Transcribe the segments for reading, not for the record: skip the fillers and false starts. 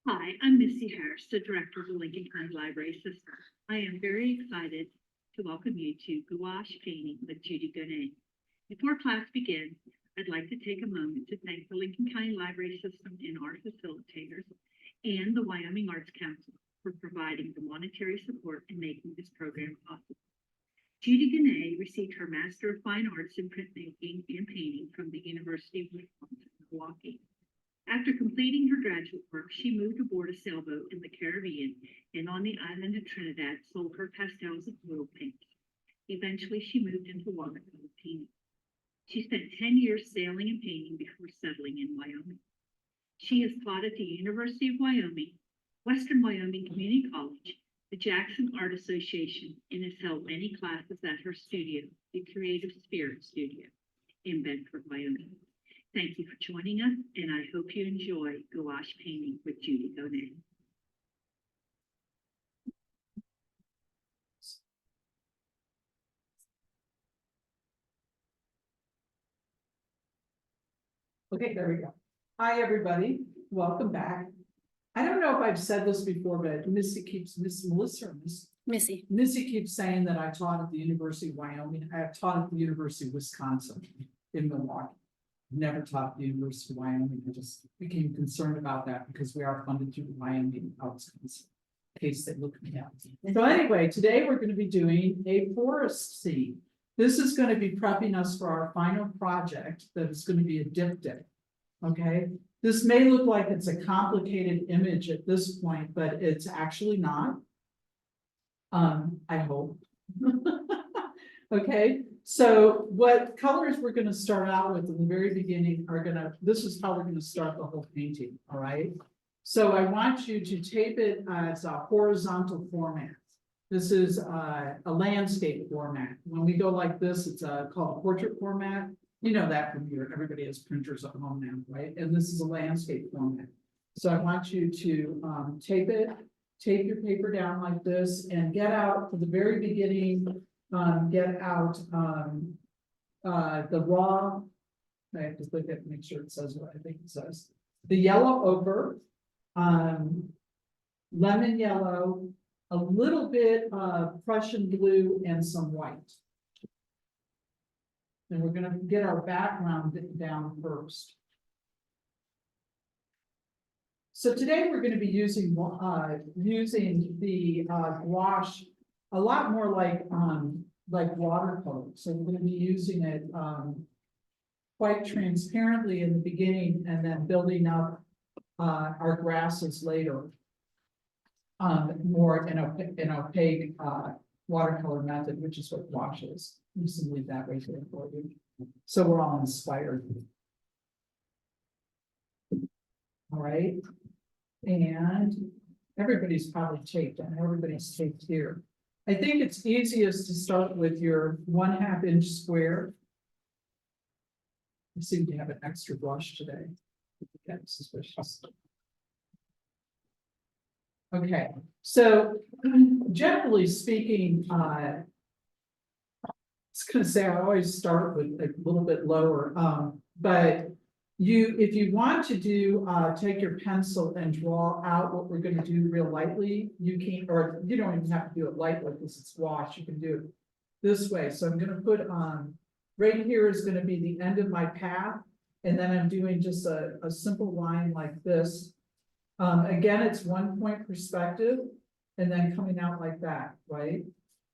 Hi, I'm Missy Harris, the Director of the Lincoln County Library System. I am very excited to welcome you to Gouache Painting with Judy Gonet. Before class begins, I'd like to take a moment to thank the Lincoln County Library System and our facilitators and the Wyoming Arts Council for providing the monetary support in making this program possible. Judy Gonet received her Master of Fine Arts in Printmaking and Painting from the University of Milwaukee. After completing her graduate work, she moved aboard a sailboat in the Caribbean and on the island of Trinidad sold her pastels of oil paints. Eventually, she moved into watercolor painting. She spent 10 years sailing and painting before settling in Wyoming. She has taught at the University of Wyoming, Western Wyoming Community College, the Jackson Art Association, and has held many classes at her studio, the Creative Spirit Studio in Bedford, Wyoming. Thank you for joining us, and I hope you enjoy Gouache Painting with Judy Gonet. Okay, there we go. Hi, everybody. Welcome back. I don't know if I've said this before, but Miss Missy keeps saying that I taught at the University of Wyoming. I have taught at the University of Wisconsin in Milwaukee. Never taught at the University of Wyoming. I just became concerned about that because we are funded through the Wyoming Arts Council. In case they look me up. So anyway, today we're going to be doing a forest scene. This is going to be prepping us for our final project that is going to be a diptych. Okay, this may look like it's a complicated image at this point, but it's actually not. I hope. Okay, so what colors we're going to start out with in the very beginning are this is how we're going to start the whole painting. All right, so I want you to tape it as a horizontal format. This is a landscape format. When we go like this, it's called portrait format. You know that from here. Everybody has printers at home now, right? And this is a landscape format. So I want you to tape your paper down like this, and get out for the very beginning. Get out the raw. I have to look at make sure it says what I think it says. The yellow ochre, lemon yellow, a little bit of Prussian blue, and some white. And we're going to get our background down first. So today we're going to be using the gouache a lot more like watercolor. So we're going to be using it quite transparently in the beginning, and then building up our grasses later. More in an opaque watercolor method, which is what gouache is. I'm just gonna leave that right there for you. So we're all inspired. All right. And everybody's probably taped, and everybody's taped here. I think it's easiest to start with your 1/2 inch square. I seem to have an extra brush today. Okay, suspicious. Okay, so generally speaking, I was going to say I always start with a little bit lower, but if you want to do take your pencil and draw out what we're going to do real lightly, you can, or you don't even have to do it lightly because it's gouache. You can do it this way. So I'm going to put right here is going to be the end of my path, and then I'm doing just a simple line like this. Again, it's 1 point perspective, and then coming out like that, right?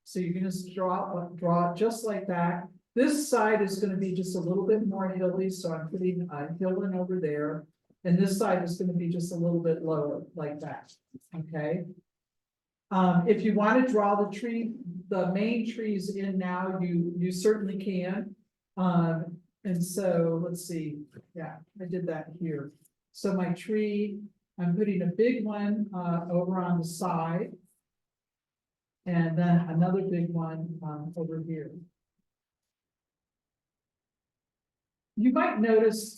So you're going to draw it just like that. This side is going to be just a little bit more hilly, so I'm putting a hill in over there, and this side is going to be just a little bit lower, like that. Okay. If you want to draw the main trees in now, you certainly can. And so let's see. Yeah, I did that here. So my tree. I'm putting a big one over on the side, and then another big one over here. You might notice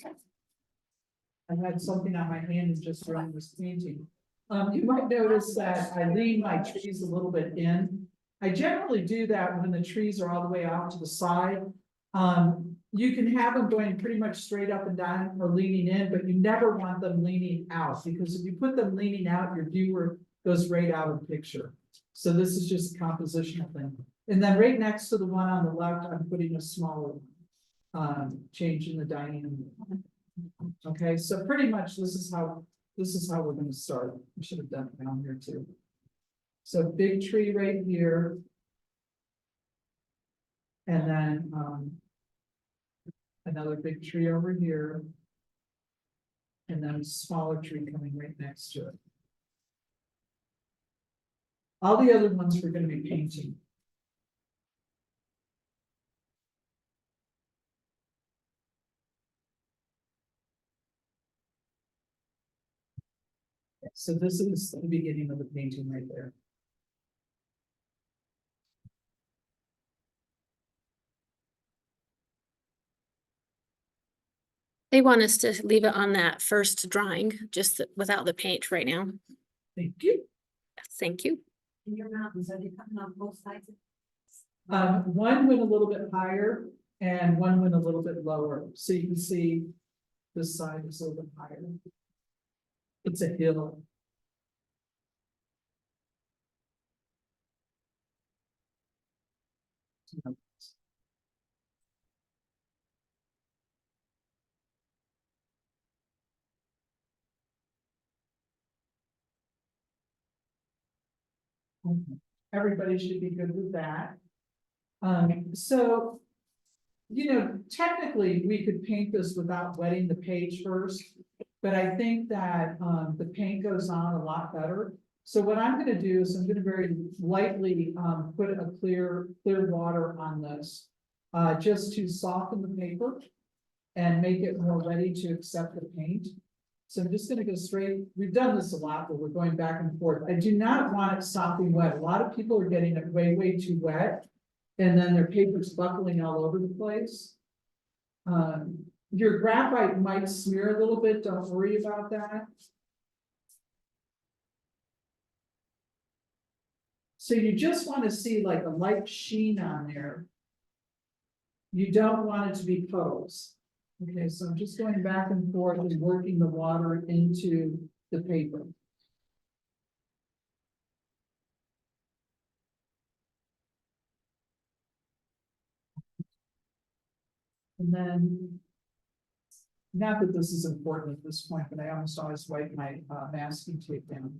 I had something on my hand just around this painting. You might notice that I lean my trees a little bit in. I generally do that when the trees are all the way out to the side. You can have them going pretty much straight up and down or leaning in, but you never want them leaning out, because if you put them leaning out, your viewer goes right out of the picture. So this is just a compositional thing. And then right next to the one on the left, I'm putting a smaller one, changing the dining room. Okay, so pretty much this is how we're gonna start. We should have done it down here too. So big tree right here. And then, another big tree over here. And then a smaller tree coming right next to it. All the other ones we're gonna be painting. So this is the beginning of the painting right there. They want us to leave it on that first drawing, just without the paint right now. Thank you. Thank you. And your mountains, are they coming on both sides? One went a little bit higher and one went a little bit lower. So you can see this side is a little bit higher. It's a hill. Everybody should be good with that. So, you know, technically, we could paint this without wetting the page first, but I think that, the paint goes on a lot better. So what I'm gonna do is I'm gonna very lightly, put a clear water on this, just to soften the paper and make it more ready to accept the paint. So I'm just gonna go straight, we've done this a lot, but we're going back and forth. I do not want it sopping wet. A lot of people are getting it way, way too wet. And then their paper's buckling all over the place. Your graphite might smear a little bit, don't worry about that. So you just want to see like a light sheen on there. You don't want it to be puddles. Okay, so I'm just going back and forth and working the water into the paper. And then, not that this is important at this point, but I almost always wipe my masking tape down.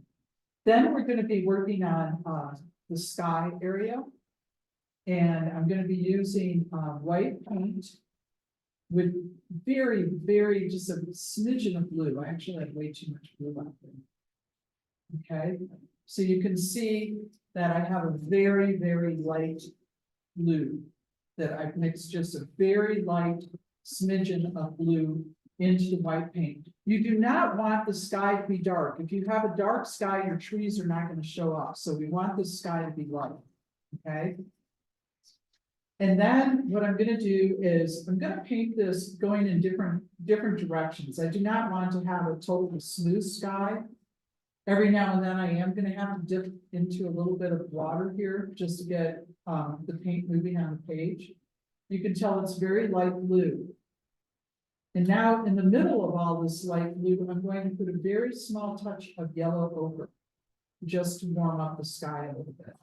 Then we're going to be working on the sky area. And I'm going to be using white paint with very, very just a smidgen of blue. I actually have way too much blue out there. Okay, so you can see that I have a very, very light blue that I've mixed just a very light smidgen of blue into the white paint. You do not want the sky to be dark. If you have a dark sky, your trees are not going to show up. So we want the sky to be light. Okay. And then what I'm going to do is I'm going to paint this going in different directions. I do not want to have a totally smooth sky. Every now and then I am going to have to dip into a little bit of water here just to get the paint moving on the page. You can tell it's very light blue. And now in the middle of all this light blue, I'm going to put a very small touch of yellow ochre just to warm up the sky a little bit.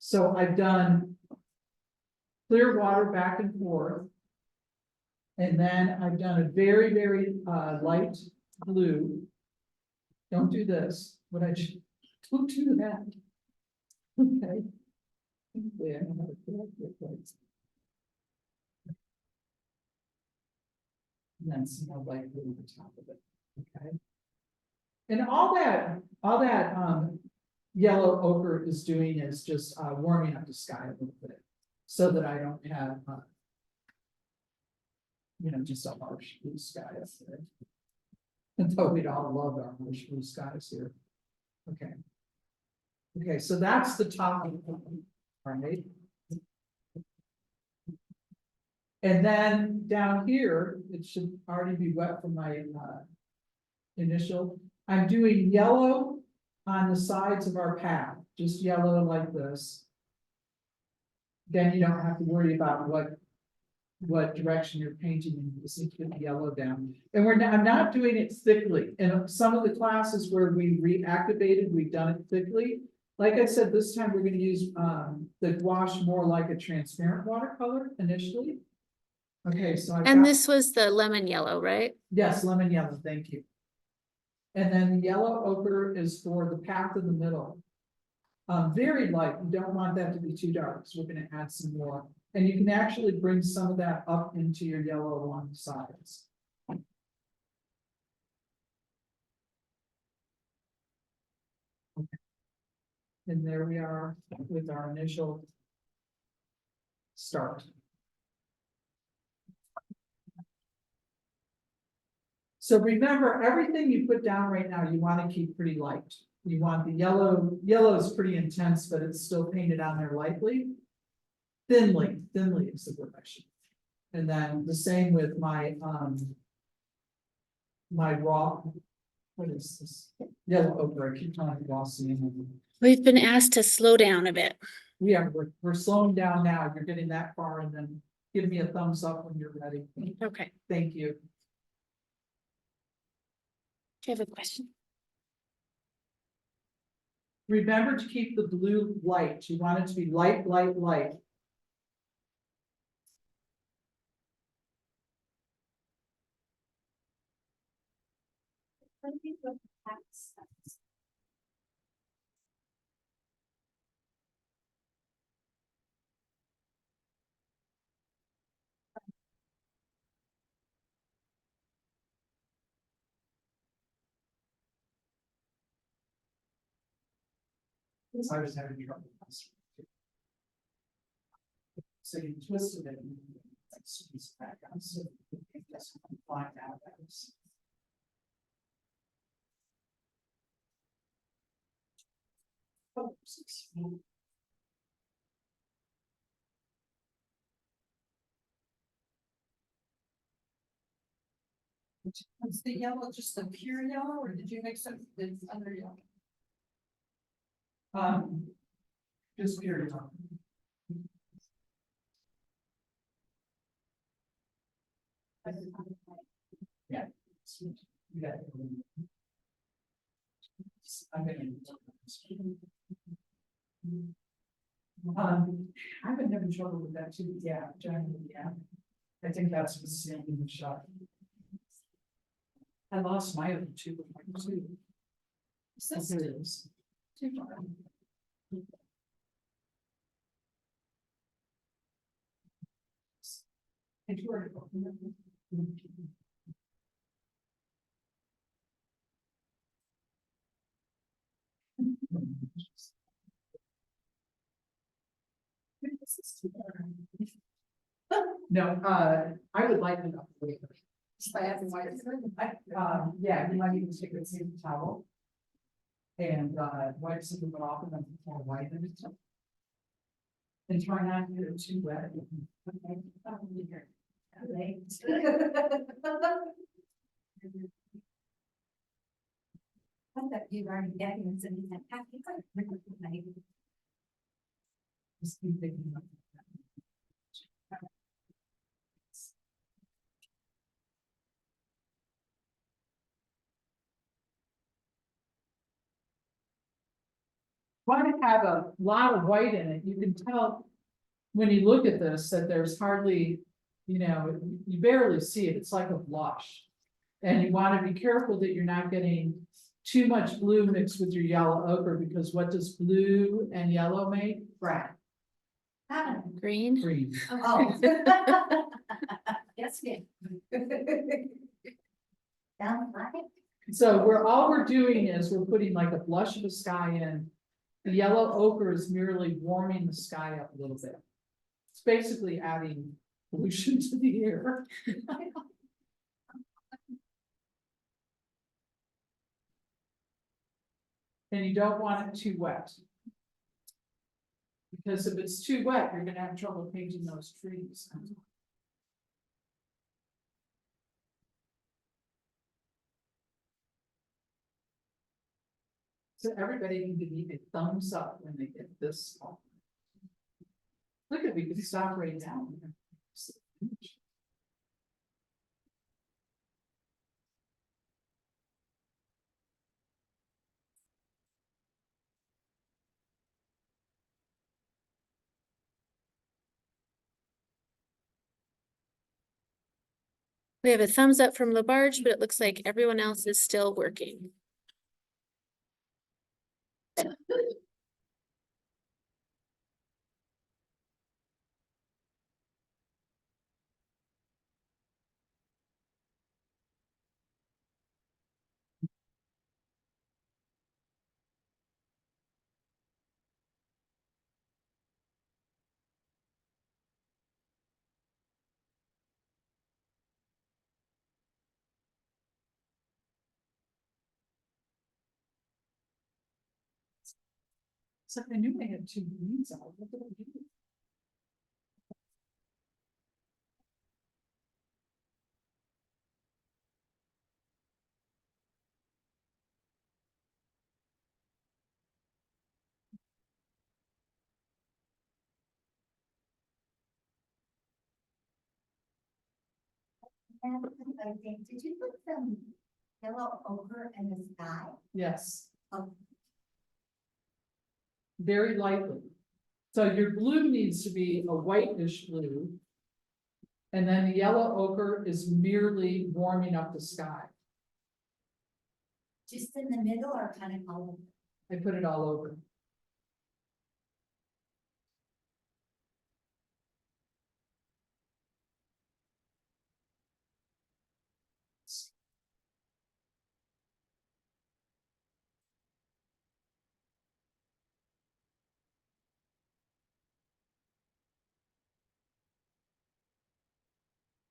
So I've done clear water back and forth. And then I've done a very, very light blue. Don't do this. Don't do that. Okay. Yeah, I'm gonna put it right. And then some more light blue on the top of it. Okay. And all that yellow ochre is doing is just warming up the sky a little bit so that I don't have you know, just a harsh blue sky up there. Though we'd all love our harsh blue skies here. Okay. Okay, so that's the top of the all right. And then down here, it should already be wet from my initial. I'm doing yellow on the sides of our path, just yellow like this. then you don't have to worry about what direction you're painting, and just need to put the yellow down. And I'm not doing it thickly. In some of the classes where we reactivated, we've done it thickly. Like I said, this time we're gonna use, the gouache more like a transparent watercolor initially. Okay, so I've And got- this was the lemon yellow, right? Yes, lemon yellow, thank you. And then the yellow ochre is for the path in the middle. Very light, you don't want that to be too dark, so we're gonna add some more. And you can actually bring some of that up into your yellow along the sides. Okay. And there we are with our initial start. So remember, everything you put down right now, you want to keep pretty light. You want the yellow is pretty intense, but it's still painted on there lightly. Thinly is the word I should. And then the same with my raw, what is this? Yellow ochre, I keep calling it raw cyan. We've been asked to slow down a bit. We're slowing down now. You're getting that far, and then give me a thumbs up when you're ready. Okay. Thank you. Do you have a question? Remember to keep the blue light. You want it to be light, light, light. I was having trouble. So you twisted it and like squeeze it back out, so it doesn't fly out. Oh, Was the yellow just the pure yellow, or did you mix it with other yellow? Just period. Yeah. Yeah. I'm gonna. I've been having trouble with that too, yeah, generally, yeah. I think that's what's seeing in the shot. I lost my other two, too. Yes, it is. Too far. Thank you. No, I would like enough. Just by having white. Yeah, you might even take a paper towel. And wipe some of it off and then pour white in it. And try not to get it too wet. I thought you were already getting this in that packet. Just keep thinking about that. Want to have a lot of white in it, you can tell when you look at this that there's hardly, you barely see it, it's like a blush. And you want to be careful that you're not getting too much blue mixed with your yellow ochre, because what does blue and yellow make? Brown. Green. Green. Oh. Yes, yeah. Down the line. So all we're doing is we're putting like a blush of the sky in. The yellow ochre is merely warming the sky up a little bit. It's basically adding pollution to the air. And you don't want it too wet. Because if it's too wet, you're gonna have trouble painting those trees. So everybody can give me a thumbs up when they get this. Look at, we could stop right now. We have a thumbs up from Labarge, but it looks like everyone else is still working. So I knew I had 2 greens out. What did I do? And I think, did you put some yellow ochre in the sky? Yes, Oh, very lightly. So your blue needs to be a whitish blue. And then the yellow ochre is merely warming up the sky. just in the middle or kind of all over? I put it all over.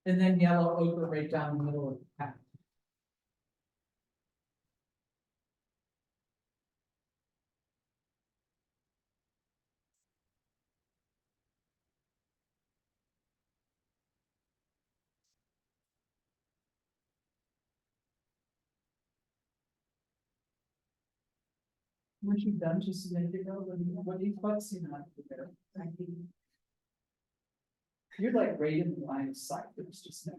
And then yellow ochre right down the middle of the pack. What you've done just to make it go, what do you what's in that there? You're like right in the line of sight, there's just never.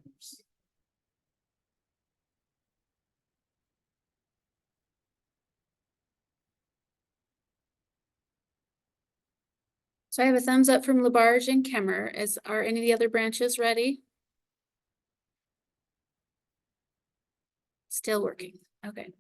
So I have a thumbs up from Labarge and Kemmer. Are any of the other branches ready? Still working. Okay.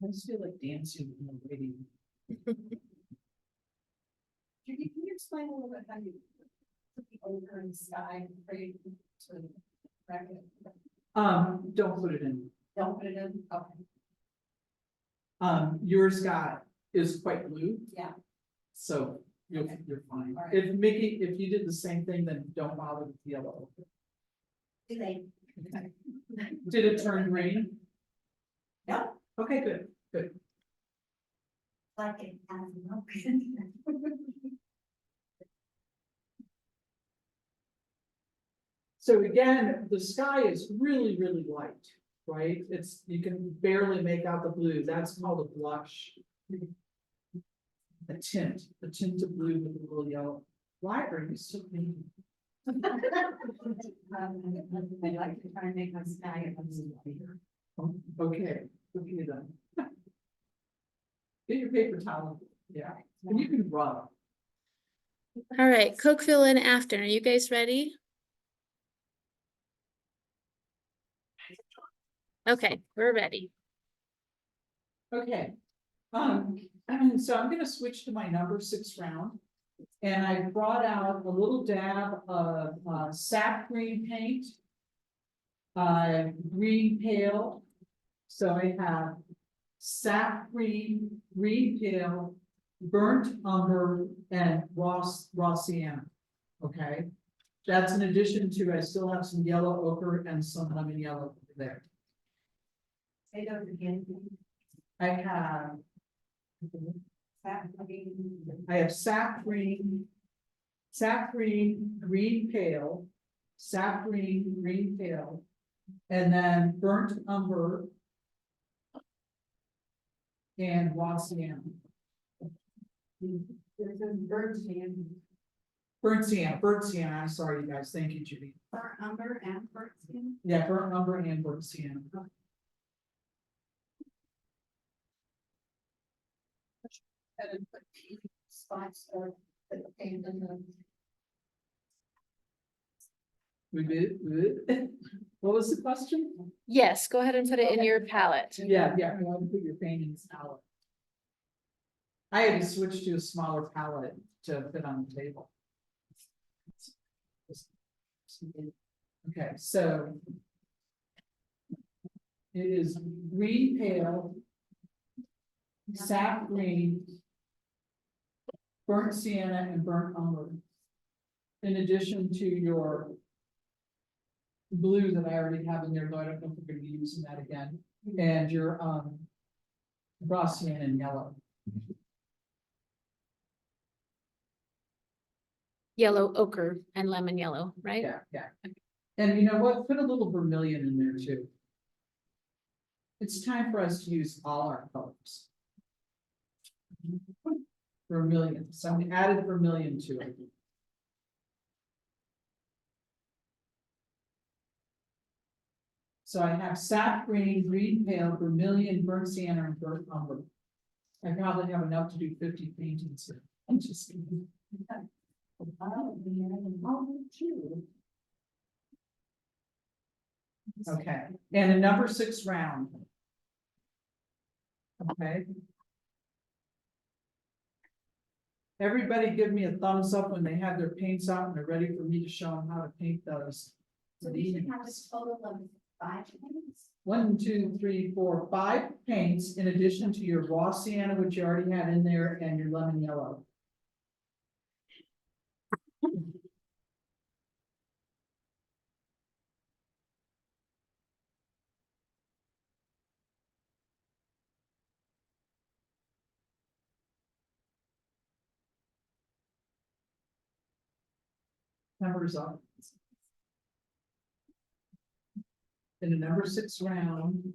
I just feel like dancing in the radio. Judy, can you explain a little bit how you put the ochre in the sky, right, to track it? Don't put it in. Don't put it in, okay, Your sky is quite blue, yeah, so Okay. you're fine. All right. If you did the same thing, then don't bother with the yellow. do they? Did it turn green? No, Okay, good, good. like it has no. So again, the sky is really, really light, right? You can barely make out the blue. That's called a blush. A tint of blue with a little yellow. Why are you so mean? I like to try and make my sky a little lighter. Okay, okay then. Get your paper towel, yeah, and you can rub. All right, Coke fill in after. Are you guys ready? Okay, we're ready. Okay. So I'm gonna switch to my number 6 round. And I brought out a little dab of sap green paint. Green pale. So I have sap green, green pale, burnt umber, and raw sienna. Okay, that's in addition to, I still have some yellow ochre and some lemon yellow over there. Say those again. I have Sap green. sap green, green pale, sap green, green pale, and then burnt umber and raw sienna. There's a bird sand. Burnt sienna, I'm sorry, you guys, thank you, Judy. Burnt umber and bird sand. Yeah, burnt umber and burnt sienna. And put spots of the paint in the. We did. What was the question? Yes, go ahead and put it in your palette. Yeah, I want to put your paintings out. I had to switch to a smaller palette to fit on the table. Okay, so it is green pale, sap green, burnt sienna, and burnt umber. In addition to your blue that I already have in there, though I don't know if we're gonna be using that again, and your raw sienna and yellow. Yellow ochre and lemon yellow, right? Yeah. And you know what? Put a little vermilion in there too. It's time for us to use all our colors. Vermilion, so we added vermilion to it. So I have sap green, green pale, vermilion, burnt sienna, and burnt umber. I probably have enough to do 50 paintings here. I'm just kidding. Okay, and a number 6 round. Okay. Everybody give me a thumbs up when they have their paints out and they're ready for me to show them how to paint those. So we should have a total of 5 paints. 1, 2, 3, 4, 5 paints in addition to your raw sienna, which you already had in there, and your lemon yellow. Numbers up. In the number 6 round.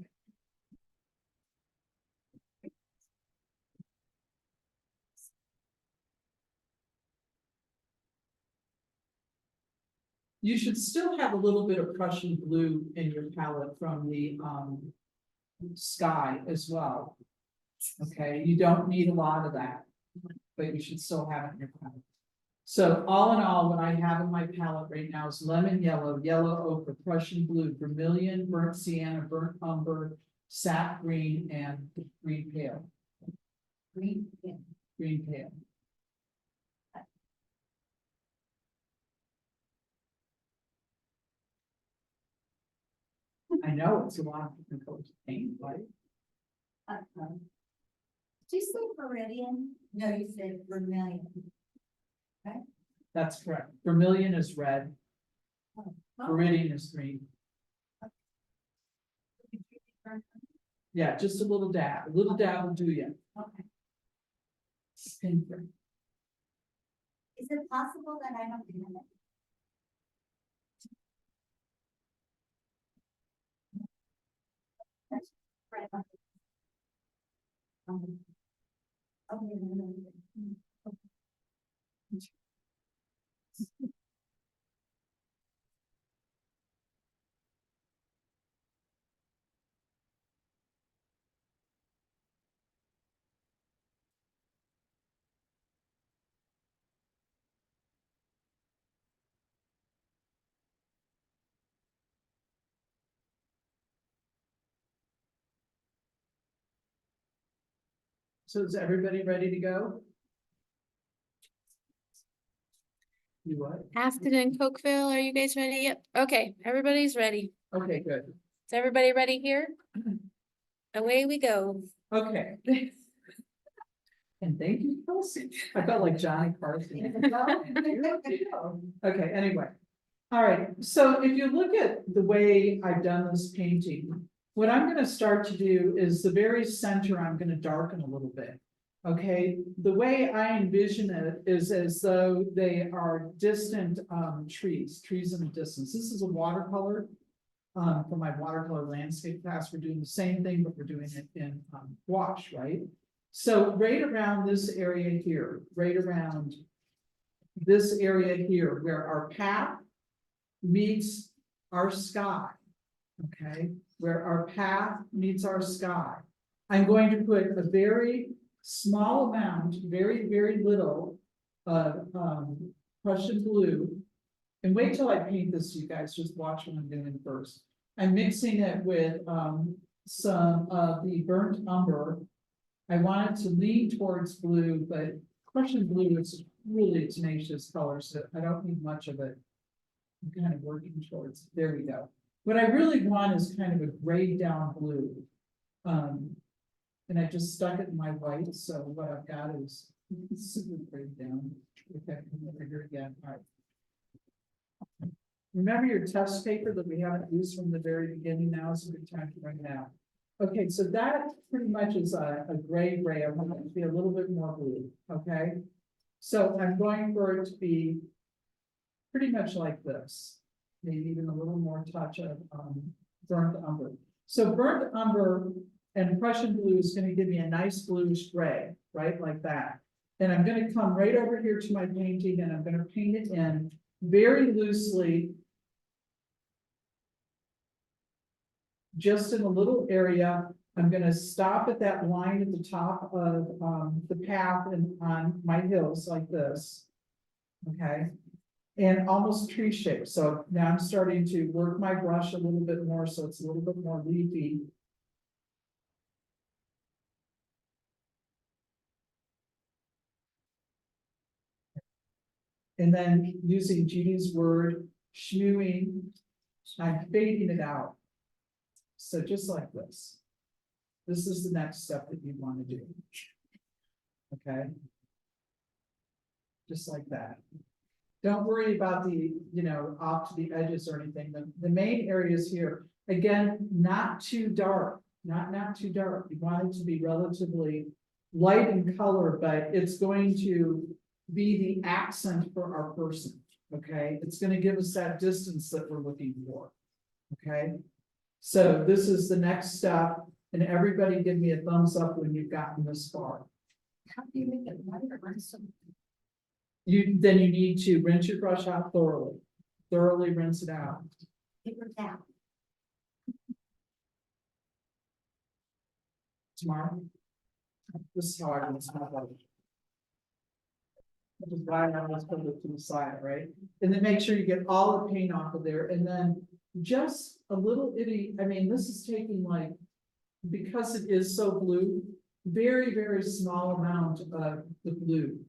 You should still have a little bit of Prussian blue in your palette from the sky as well. Okay, you don't need a lot of that, but you should still have it in your palette. So all in all, what I have in my palette right now is lemon yellow, yellow ochre, Prussian blue, vermilion, burnt sienna, burnt umber, sap green, and green pale. Green. Yeah. Green pale. I know it's a lot of different colors of paint, right? Did you say Viridian? No, you said vermilion. That's correct. Vermilion is red, Oh. viridian is green. Yeah, just a little dab. A little dab will do you. Okay. Pinprick. Is it possible that I don't do it? That's right. Okay, no. So is everybody ready to go? You what? Afton and Cokeville, are you guys ready? Yep. Okay, everybody's ready. Okay, good. Is everybody ready here? Away we go. Okay. And thank you, Kelsey. I felt like Johnny Carson. Okay, anyway. All right, so if you look at the way I've done this painting, what I'm gonna start to do is the very center, I'm gonna darken a little bit. Okay, the way I envision it is as though they are distant trees in the distance. This is a watercolor. For my watercolor landscape class, we're doing the same thing, but we're doing it in gouache, right? So right around this area here, right around this area here, where our path meets our sky, okay? Where our path meets our sky. I'm going to put a very small amount, very, very little of Prussian blue. And wait till I paint this, you guys, just watch what I'm doing first. I'm mixing it with some of the burnt umber. I want it to lean towards blue, but Prussian blue is really a tenacious color, so I don't need much of it. I'm kind of working towards, there we go. What I really want is kind of a grayed down blue. And I just stuck it in my white, so what I've got is super grayed down. Okay, here again, all right. Remember your test paper that we haven't used from the very beginning. Now is a good time to bring it out. Okay, so that pretty much is a gray. I want it to be a little bit more blue, okay? So I'm going for it to be pretty much like this. Maybe even a little more touch of burnt umber. So burnt umber and Prussian blue is going to give me a nice bluish gray, right? Like that. And I'm going to come right over here to my painting and I'm going to paint it in very loosely. Just in a little area, I'm gonna stop at that line at the top of the path and on my hills like this. Okay, and almost tree shape. So now I'm starting to work my brush a little bit more, so it's a little bit more leafy. And then using Judy's word, schmooing, I'm fading it out. So just like this. This is the next step that you want to do. Okay. Just like that. Don't worry about the, off to the edges or anything. The main areas here, again, not too dark, not too dark. You want it to be relatively light in color, but it's going to be the accent for our person. Okay. It's going to give us that distance that we're looking for. Okay. So this is the next step, and everybody give me a thumbs up when you've gotten this far. How do you make it lighter? Then you need to rinse your brush out thoroughly rinse it out. Paper down. Tomorrow. This is how I rinse my brush. Which is why I always put it to the side, right? And then make sure you get all the paint off of there, and then just a little itty, I mean, this is taking like, because it is so blue, very, very small amount of the blue.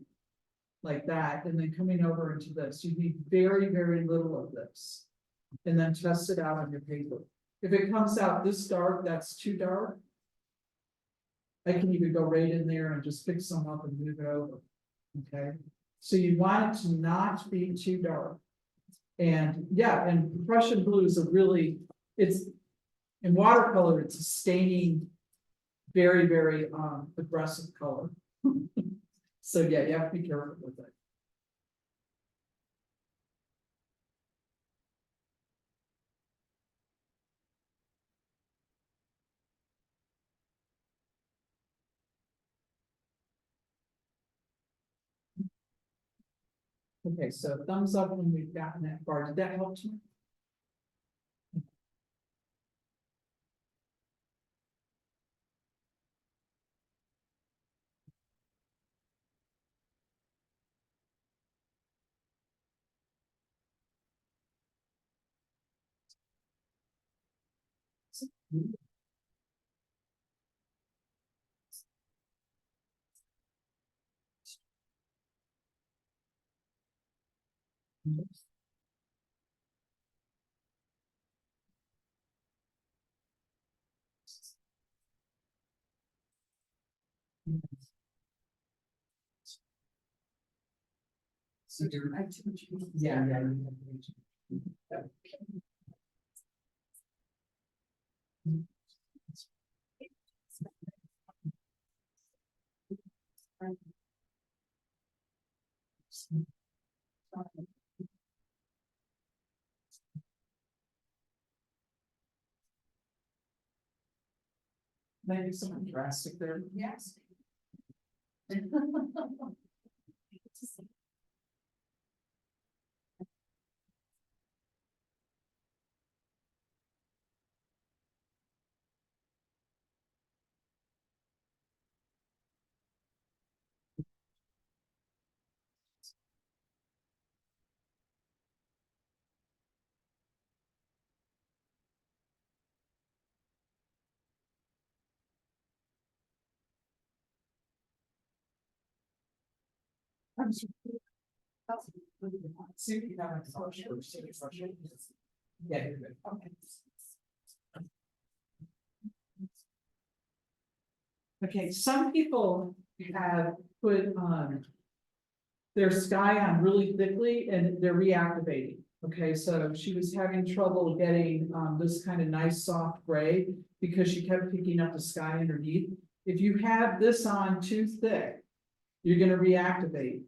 Like that, and then coming over into this, you need very, very little of this. And then test it out on your paper. If it comes out this dark, that's too dark. I can even go right in there and just pick some up and move it over. Okay, so you want it to not be too dark. And yeah, and Prussian blue is a really, it's in watercolor, it's a staining, very, very aggressive color. So yeah, you have to be careful with it. Okay, so thumbs up when we've gotten that far. Did that help you? So you're, yeah, yeah. Maybe something drastic there. Yes. See if you have a question. Yeah, you're good. Okay. Okay, some people have put their sky on really thickly and they're reactivating. Okay, so she was having trouble getting this kind of nice soft gray because she kept picking up the sky underneath. If you have this on too thick, you're gonna reactivate,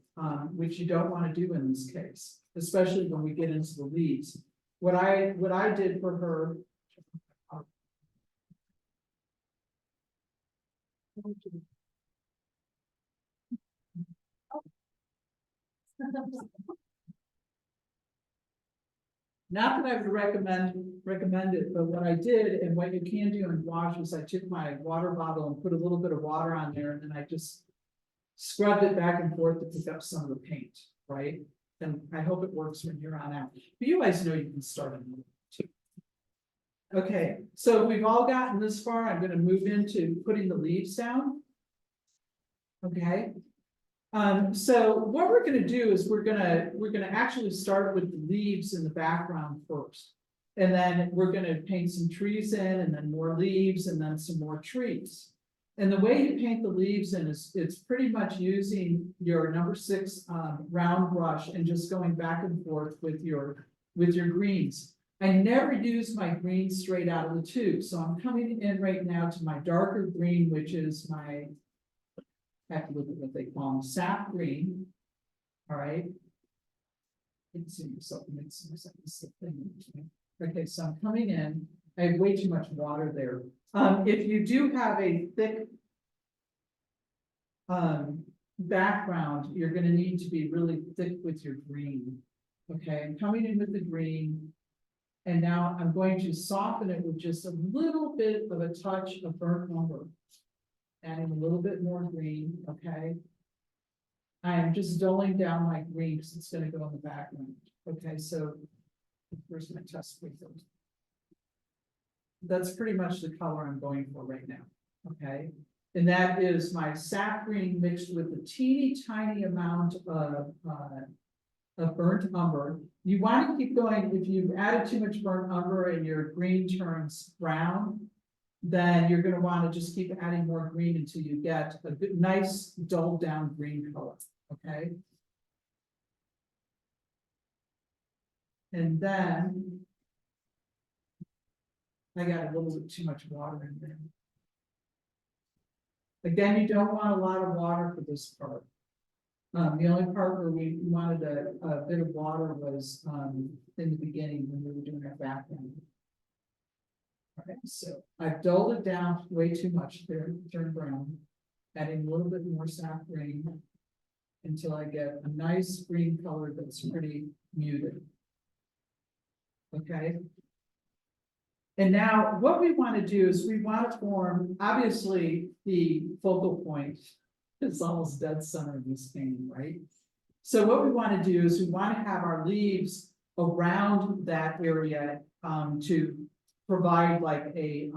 which you don't want to do in this case, especially when we get into the leaves. What I did for her. Not that I would recommend it, but what I did and what you can do in gouache is I took my water bottle and put a little bit of water on there and then I just scrubbed it back and forth to pick up some of the paint, right? And I hope it works from here on out. But you guys know you can start on too. Okay, so we've all gotten this far. I'm gonna move into putting the leaves down. Okay. So what we're gonna do is we're gonna actually start with the leaves in the background first. And then we're gonna paint some trees in and then more leaves and then some more trees. And the way you paint the leaves in is it's pretty much using your number 6 round brush and just going back and forth with your greens. I never use my green straight out of the tube, so I'm coming in right now to my darker green, which is my, I have to look at what they call them, sap green. All right. It's in yourself, okay, so I'm coming in. I have way too much water there. If you do have a thick background, you're going to need to be really thick with your green. Okay, I'm coming in with the green. And now I'm going to soften it with just a little bit of a touch of burnt umber. Adding a little bit more green, okay? I am just doling down my green because it's going to go in the background. Okay, so where's my test paper? That's pretty much the color I'm going for right now, okay? And that is my sap green mixed with a teeny tiny amount of burnt umber. You want to keep going. If you've added too much burnt umber and your green turns brown, then you're going to want to just keep adding more green until you get a good, nice, dulled down green color, okay? And then I got a little bit too much water in there. Again, you don't want a lot of water for this part. The only part where we wanted a bit of water was in the beginning when we were doing our background. Okay, so I've dulled it down way too much there, turned brown, adding a little bit more sap green until I get a nice green color that's pretty muted. Okay. And now what we want to do is we want to form, obviously, the focal point is almost dead center of this painting, right? So what we want to do is we want to have our leaves around that area to provide like a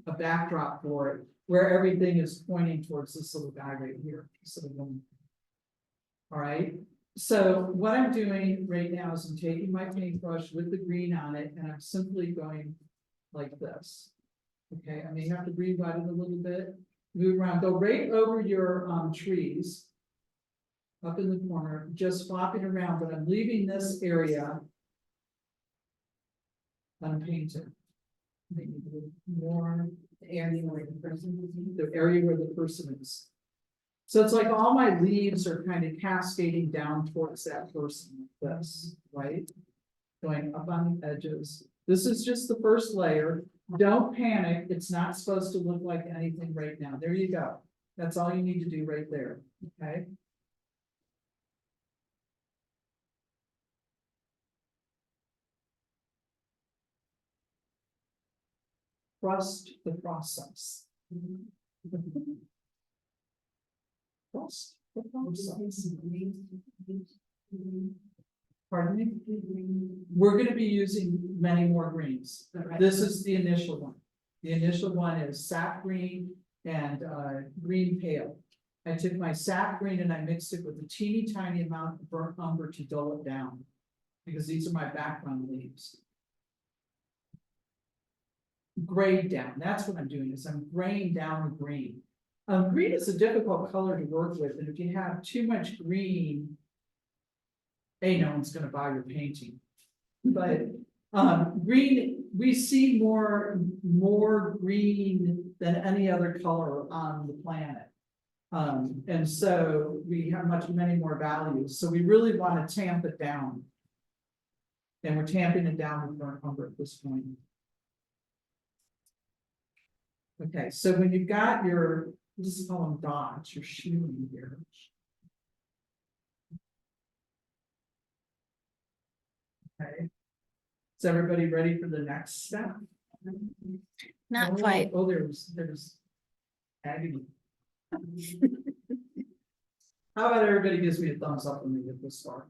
a backdrop for it, where everything is pointing towards this little guy right here. So all right. So what I'm doing right now is I'm taking my paintbrush with the green on it and I'm simply going like this. Okay, I may have to rewrite it a little bit, move around, go right over your trees. Up in the corner, just flopping around, but I'm leaving this area unpainted. Maybe a little more, the area where the person is. So it's like all my leaves are kind of cascading down towards that person like this, right? Going up on the edges. This is just the first layer. Don't panic. It's not supposed to look like anything right now. There you go. That's all you need to do right there, okay? Trust the process. Trust the process. Pardon me? We're gonna be using many more greens. This is the initial one. The initial one is sap green and green pale. I took my sap green and I mixed it with a teeny tiny amount of burnt umber to dull it down. Because these are my background leaves. Grayed down, that's what I'm doing, is I'm graying down the green. Green is a difficult color to work with, and if you have too much green, no one's gonna buy your painting. But green, we see more green than any other color on the planet. And so we have many more values, so we really want to tamp it down. And we're tamping it down with burnt umber at this point. Okay, so when you've got your, this is call them dots, your shooting here. Okay. Is everybody ready for the next step? Not quite. Oh, there's agony. How about everybody gives me a thumbs up when we get this far?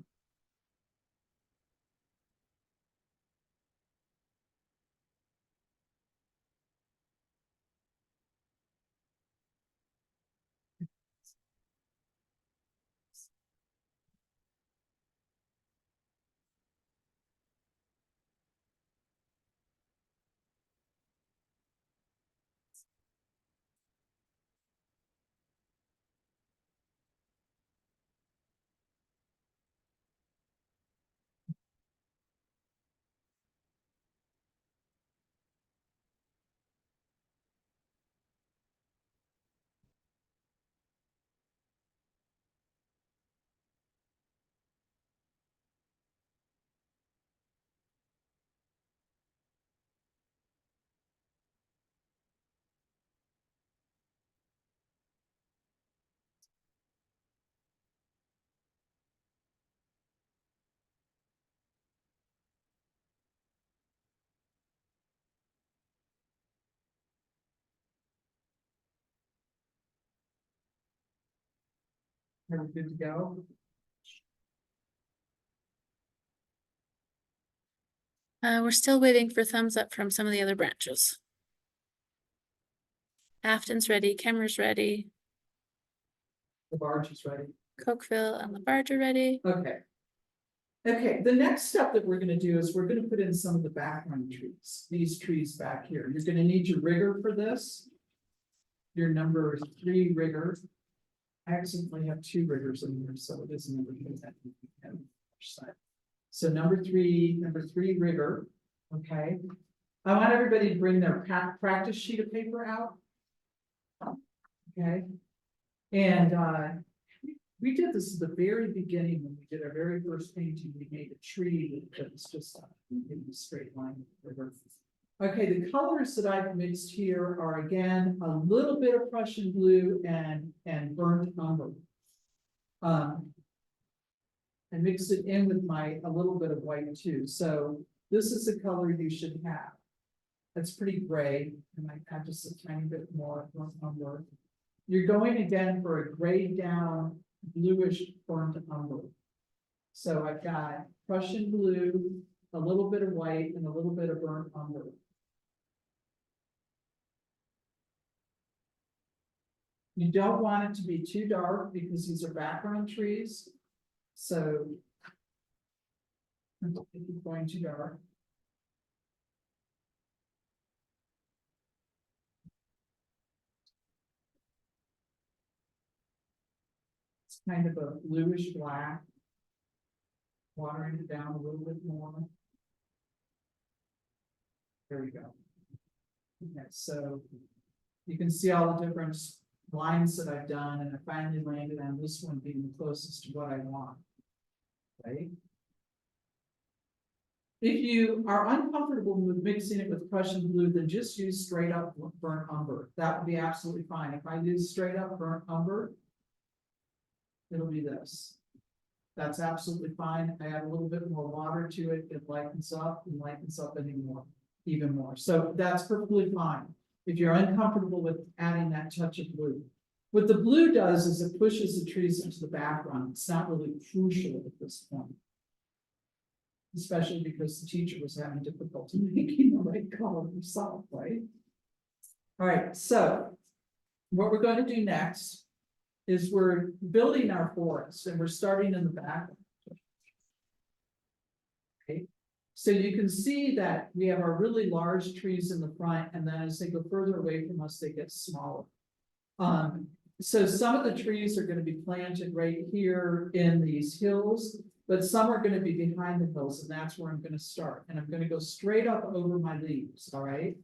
Are we good to go? We're still waiting for thumbs up from some of the other branches. Afton's ready, Kemmer's ready, The barge is ready. Cokeville and Labarge are ready. Okay. Okay, the next step that we're gonna do is we're gonna put in some of the background trees, these trees back here. You're gonna need your rigger for this. Your number 3 rigger. I accidentally have 2 riggers in here, so it is number 3. So number three rigger, okay? I want everybody to bring their practice sheet of paper out. Okay, and we did this at the very beginning when we did our very first painting. We made a tree that was just in a straight line with the river. Okay, the colors that I've mixed here are again a little bit of Prussian blue and burnt umber. I mixed it in with a little bit of white too. So this is the color you should have. That's pretty gray, and I add just a tiny bit more burnt umber. You're going again for a grayed down bluish burnt umber. So I've got Prussian blue, a little bit of white, and a little bit of burnt umber. You don't want it to be too dark because these are background trees. So. If you're going too dark. It's kind of a bluish black. Watering it down a little bit more. There we go. Okay, so you can see all the different lines that I've done, and I finally landed on this one being the closest to what I want. Right? If you are uncomfortable with mixing it with Prussian blue, then just use straight up burnt umber. That would be absolutely fine. If I use straight up burnt umber, it'll be this. That's absolutely fine. I add a little bit more water to it, it lightens up anymore, even more. So that's perfectly fine. If you're uncomfortable with adding that touch of blue. What the blue does is it pushes the trees into the background. It's not really crucial at this point. Especially because the teacher was having difficulty making the right color herself, right? All right, so what we're going to do next is we're building our forest and we're starting in the back. Okay, so you can see that we have our really large trees in the front, and then as they go further away from us, they get smaller. So some of the trees are going to be planted right here in these hills, but some are going to be behind the hills, and that's where I'm going to start. And I'm going to go straight up over my leaves, all right?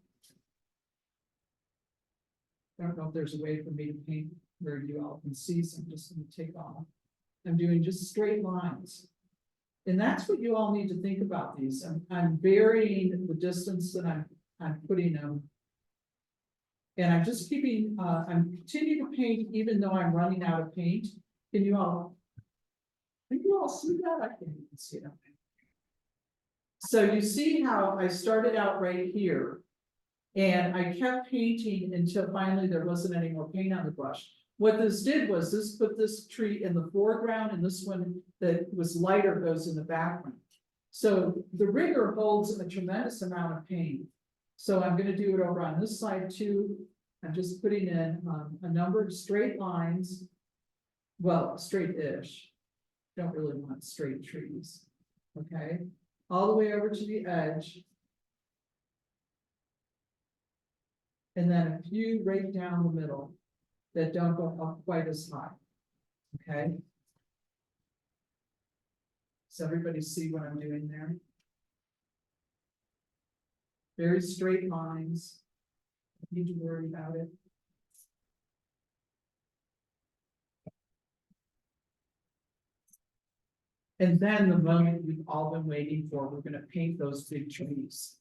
I don't know if there's a way for me to paint where you all can see, so I'm just going to take off. I'm doing just straight lines. And that's what you all need to think about these. I'm varying the distance that I'm putting them. And I'm just keeping, I'm continuing to paint even though I'm running out of paint. Can you all see that? I can't even see it. So you see how I started out right here. And I kept painting until finally there wasn't any more paint on the brush. What this did was this put this tree in the foreground, and this one that was lighter goes in the background. So the rigger holds a tremendous amount of paint. So I'm going to do it over on this side too. I'm just putting in a number of straight lines. Well, straight-ish. Don't really want straight trees. Okay, all the way over to the edge. And then a few right down the middle that don't go up quite as high. Okay. Does everybody see what I'm doing there? Very straight lines. Don't need to worry about it. And then the moment we've all been waiting for, we're going to paint those big trees.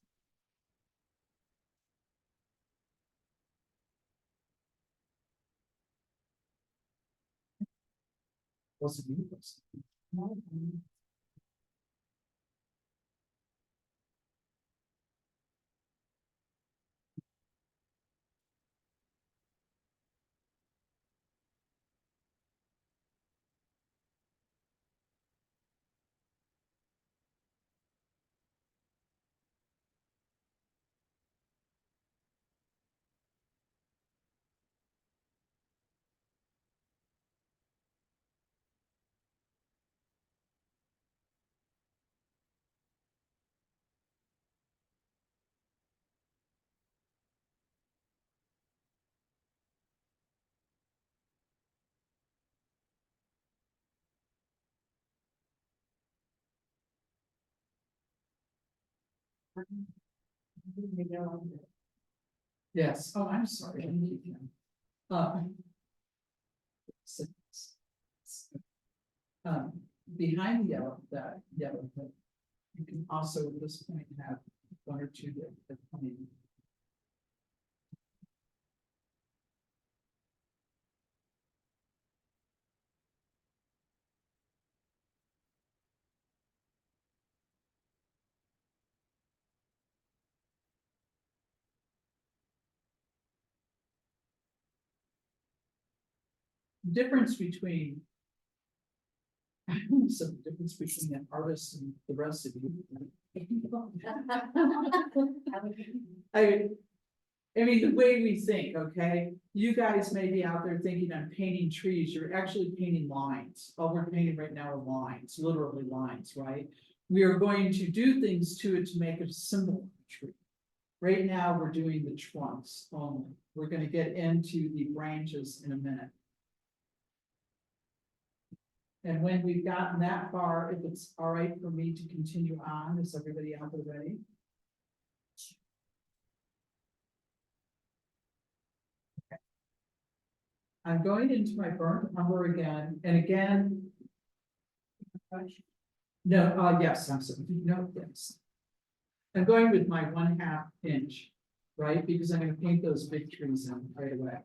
Wasn't you? Yes, oh, I'm sorry. I didn't keep them. Behind the yellow, that yellow, you can also at this point have one or two that come in. Difference between so the difference between an artist and the rest of you. I mean, the way we think, okay? You guys may be out there thinking I'm painting trees, you're actually painting lines. All we're painting right now are lines, literally lines, right? We are going to do things to it to make it a symbol of a tree. Right now, we're doing the trunks only. We're gonna get into the branches in a minute. And when we've gotten that far, if it's all right for me to continue on, is everybody out there ready? I'm going into my burnt umber again, and again. No, yes, I'm sorry, no, yes. I'm going with my 1/2 inch, right, because I'm gonna paint those big trees in right away.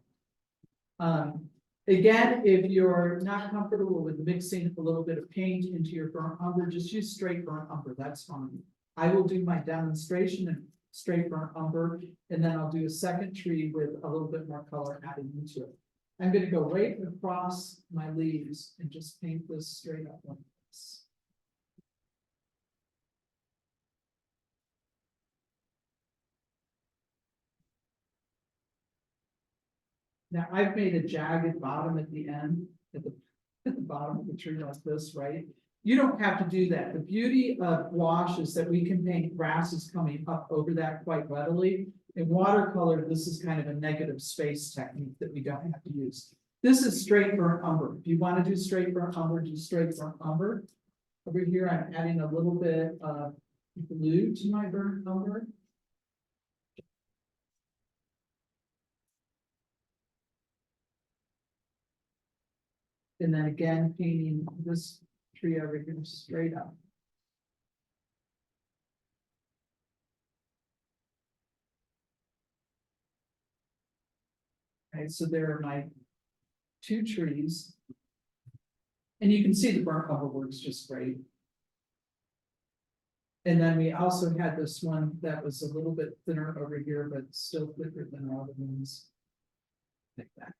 Again, if you're not comfortable with mixing a little bit of paint into your burnt umber, just use straight burnt umber, that's fine. I will do my demonstration in straight burnt umber, and then I'll do a second tree with a little bit more color added into it. I'm gonna go right across my leaves and just paint this straight up like this. Now, I've made a jagged bottom at the end, at the, at the bottom of the tree like this, right? You don't have to do that. The beauty of gouache is that we can paint grasses coming up over that quite readily. In watercolor, this is kind of a negative space technique that we don't have to use. This is straight burnt umber. If you want to do straight burnt umber, do straight burnt umber. Over here, I'm adding a little bit of blue to my burnt umber. And then again, painting this tree over here straight up. Okay, so there are my 2 trees. And you can see the burnt umber works just great. And then we also had this one that was a little bit thinner over here, but still thicker than all the ones. Like that.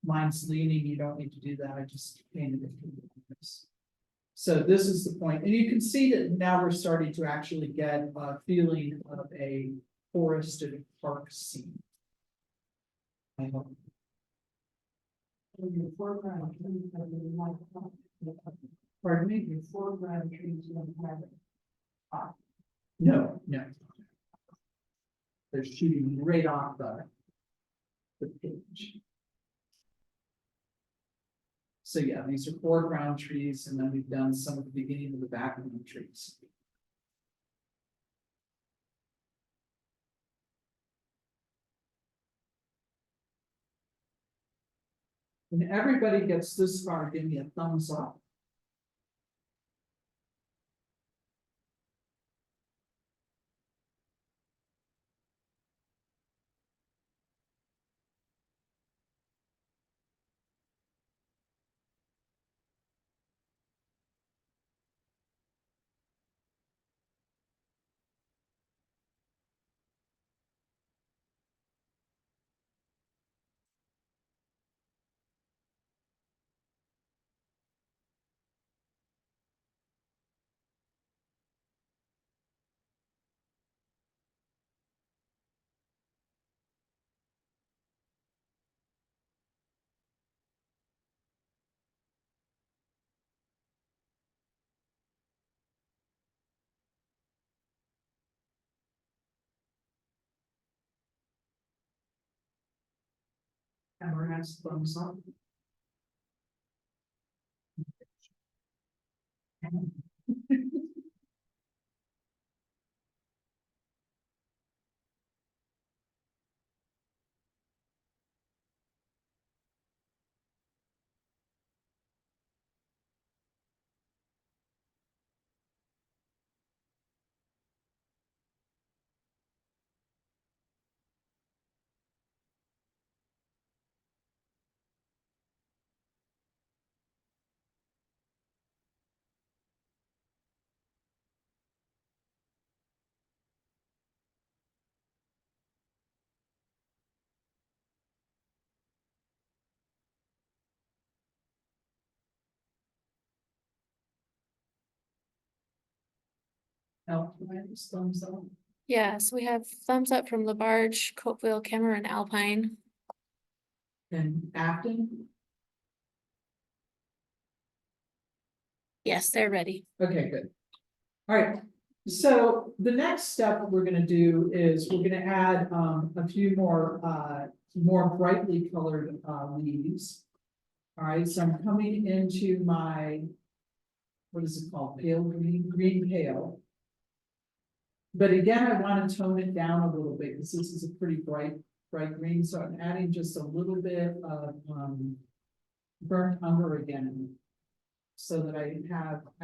Mine's leaning, you don't need to do that, I just painted it. This. So this is the point, and you can see that now we're starting to actually get a feeling of a forested park scene. I hope. Your foreground trees have been like. Pardon me? Your foreground trees don't have it. No, no. They're shooting right off the page. So yeah, these are foreground trees, and then we've done some of the beginning of the background trees. When everybody gets this far, give me a thumbs up. Camera has thumbs up. Now, thumbs up. Yeah, so we have thumbs up from Labarge, Copeville, Cameron, Alpine. And Acton? Yes, they're ready. Okay, good. All right, so the next step we're gonna do is we're gonna add a few more brightly colored leaves. All right, so I'm coming into my, what is it called, pale green, green pale. But again, I want to tone it down a little bit because this is a pretty bright green, so I'm adding just a little bit of burnt umber again. So that I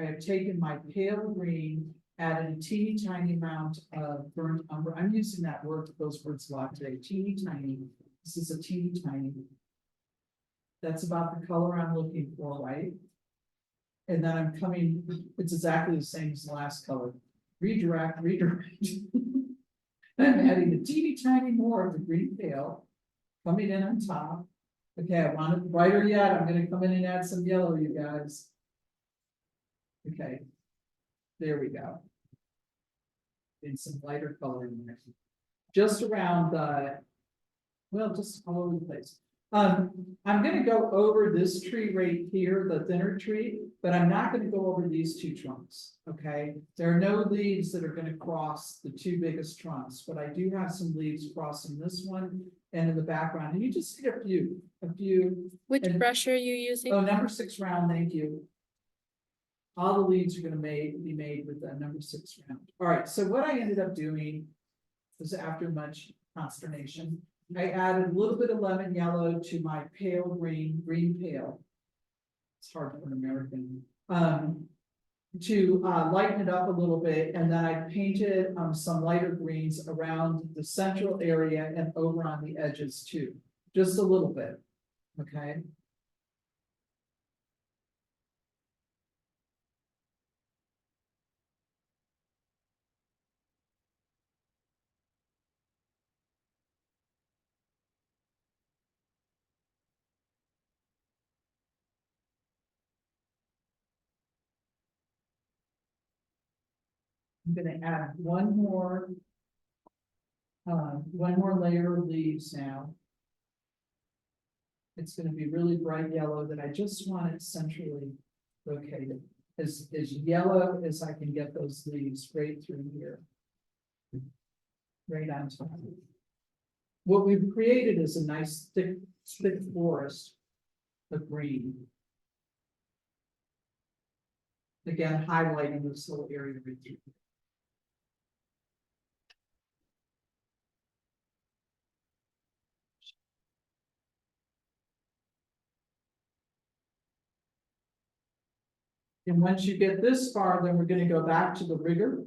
have taken my pale green, added a teeny tiny amount of burnt umber. I'm using those words a lot today, teeny tiny. This is a teeny tiny. That's about the color I'm looking for, right? And then I'm coming, it's exactly the same as the last color. Redirect. I'm adding a teeny tiny more of the green pale, coming in on top. Okay, I want it brighter yet. I'm gonna come in and add some yellow, you guys. Okay, there we go. And some lighter color in there. Just around well, just all over the place. I'm gonna go over this tree right here, the thinner tree, but I'm not gonna go over these two trunks, okay? There are no leaves that are gonna cross the two biggest trunks, but I do have some leaves crossing this one and in the background, and you just see a few. Which And- brush are you using? Oh, number 6 round, thank you. All the leaves are gonna be made with the number 6 round. All right, so what I ended up doing was, after much consternation, I added a little bit of lemon yellow to my pale green pale. It's hard for an American, to lighten it up a little bit, and then I painted some lighter greens around the central area and over on the edges too, just a little bit, okay? I'm gonna add one more layer of leaves now. It's gonna be really bright yellow that I just want it centrally located. As yellow as I can get those leaves right through here. Right on top. What we've created is a nice thick forest of green. Again, highlighting this little area right through. And once you get this far, then we're gonna go back to the rigger.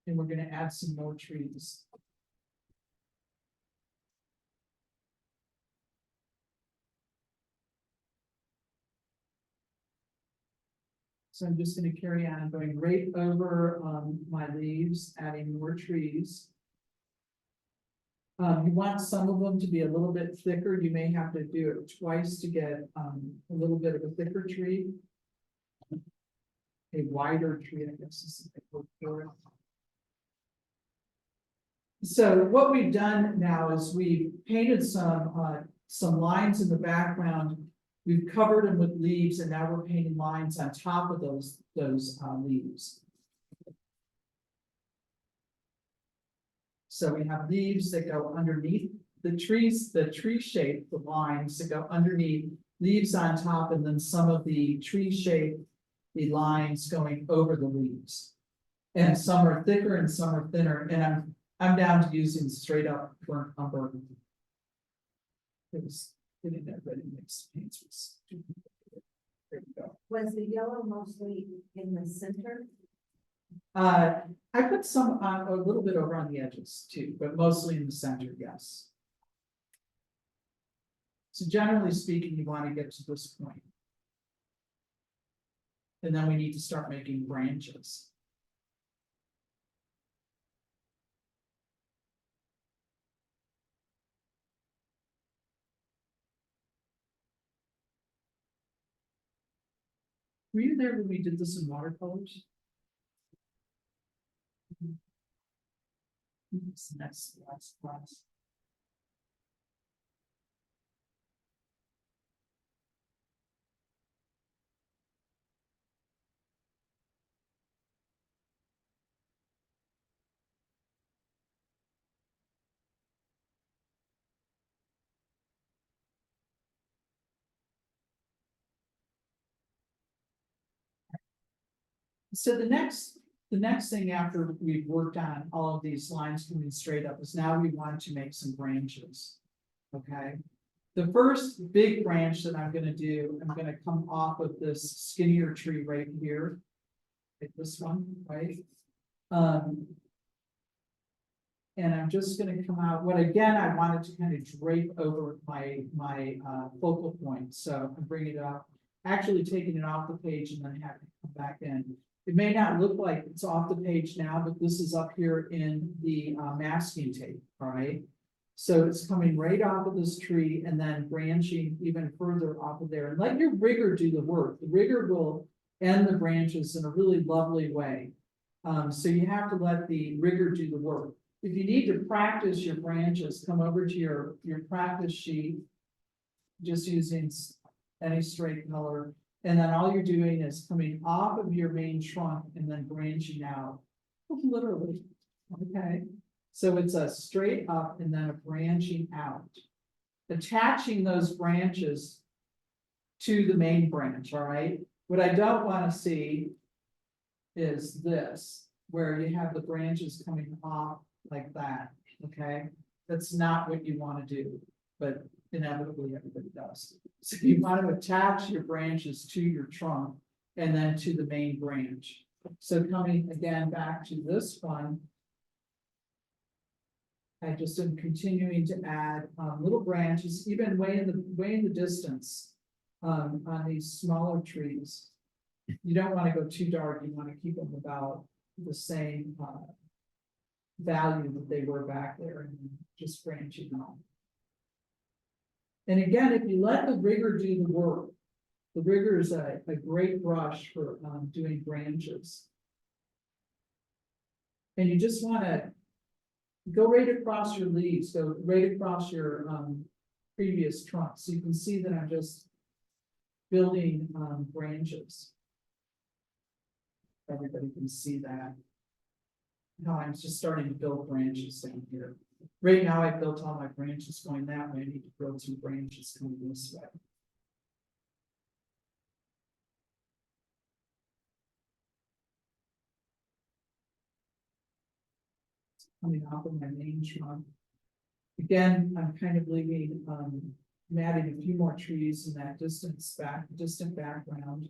And we're gonna add some more trees. So I'm just gonna carry on going right over my leaves, adding more trees. You want some of them to be a little bit thicker. You may have to do it twice to get a little bit of a thicker tree. A wider tree, I guess is the word for it. So what we've done now is we've painted some lines in the background. We've covered them with leaves, and now we're painting lines on top of those leaves. So we have leaves that go underneath the trees, the tree shape, the lines that go underneath, leaves on top, and then some of the tree shape, the lines going over the leaves. And some are thicker and some are thinner, and I'm down to using straight up burnt umber. It was getting that ready mix paints was. There we go. Was the yellow mostly in the center? I put some on a little bit over on the edges too, but mostly in the center, yes. So generally speaking, you want to get to this point. And then we need to start making branches. Were you there when we did this in watercolors? Next, last class. So the next thing after we've worked on all of these lines coming straight up is now we want to make some branches. Okay, the first big branch that I'm gonna do, I'm gonna come off of this skinnier tree right here. Like this one, right? And I'm just gonna come out, what again, I wanted to kind of drape over my focal point, so I'm bringing it up. Actually taking it off the page and then having it come back in. It may not look like it's off the page now, but this is up here in the masking tape, all right? So it's coming right off of this tree and then branching even further off of there. And let your rigger do the work. The rigger will end the branches in a really lovely way. So you have to let the rigger do the work. If you need to practice your branches, come over to your practice sheet. Just using any straight color. And then all you're doing is coming off of your main trunk and then branching out. Literally, okay? So it's a straight up and then a branching out. Attaching those branches to the main branch, all right? What I don't want to see is this, where you have the branches coming off like that, okay? That's not what you want to do, but inevitably everybody does. So you want to attach your branches to your trunk and then to the main branch. So coming again back to this one, I just am continuing to add little branches, even way in the distance on these smaller trees. You don't want to go too dark. You want to keep them about the same value that they were back there, and just branching off. And again, if you let the rigger do the work, the rigger is a great brush for doing branches. And you just want to go right across your leaves, go right across your previous trunk. So you can see that I'm just building branches. Everybody can see that. Now I'm just starting to build branches down here. Right now I built all my branches going that way. I need to build some branches coming this way. Coming off of my main trunk. Again, I'm kind of leaving, I'm adding a few more trees in that distant background.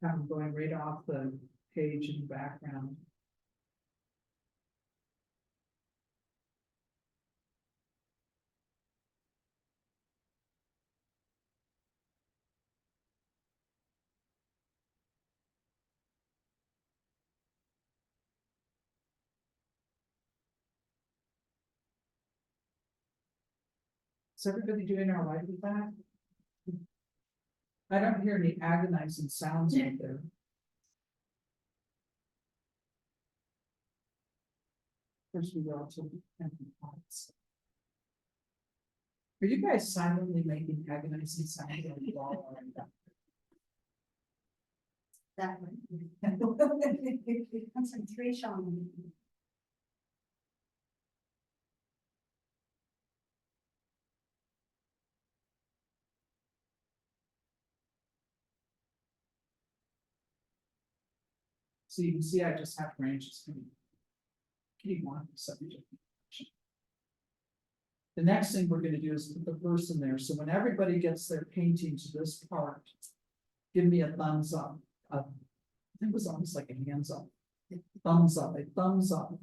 Kind of going right off the page in the background. Is everybody doing all right with that? I don't hear any agonizing sounds out there. First we go to empty pots. Are you guys silently making agonizing sounds on the wall? That one. Concentration. So you can see I just have branches coming. Can you want subject? The next thing we're gonna do is put the person there, so when everybody gets their painting to this part, give me a thumbs up. I think it was almost like a hands up. Thumbs up, a thumbs up.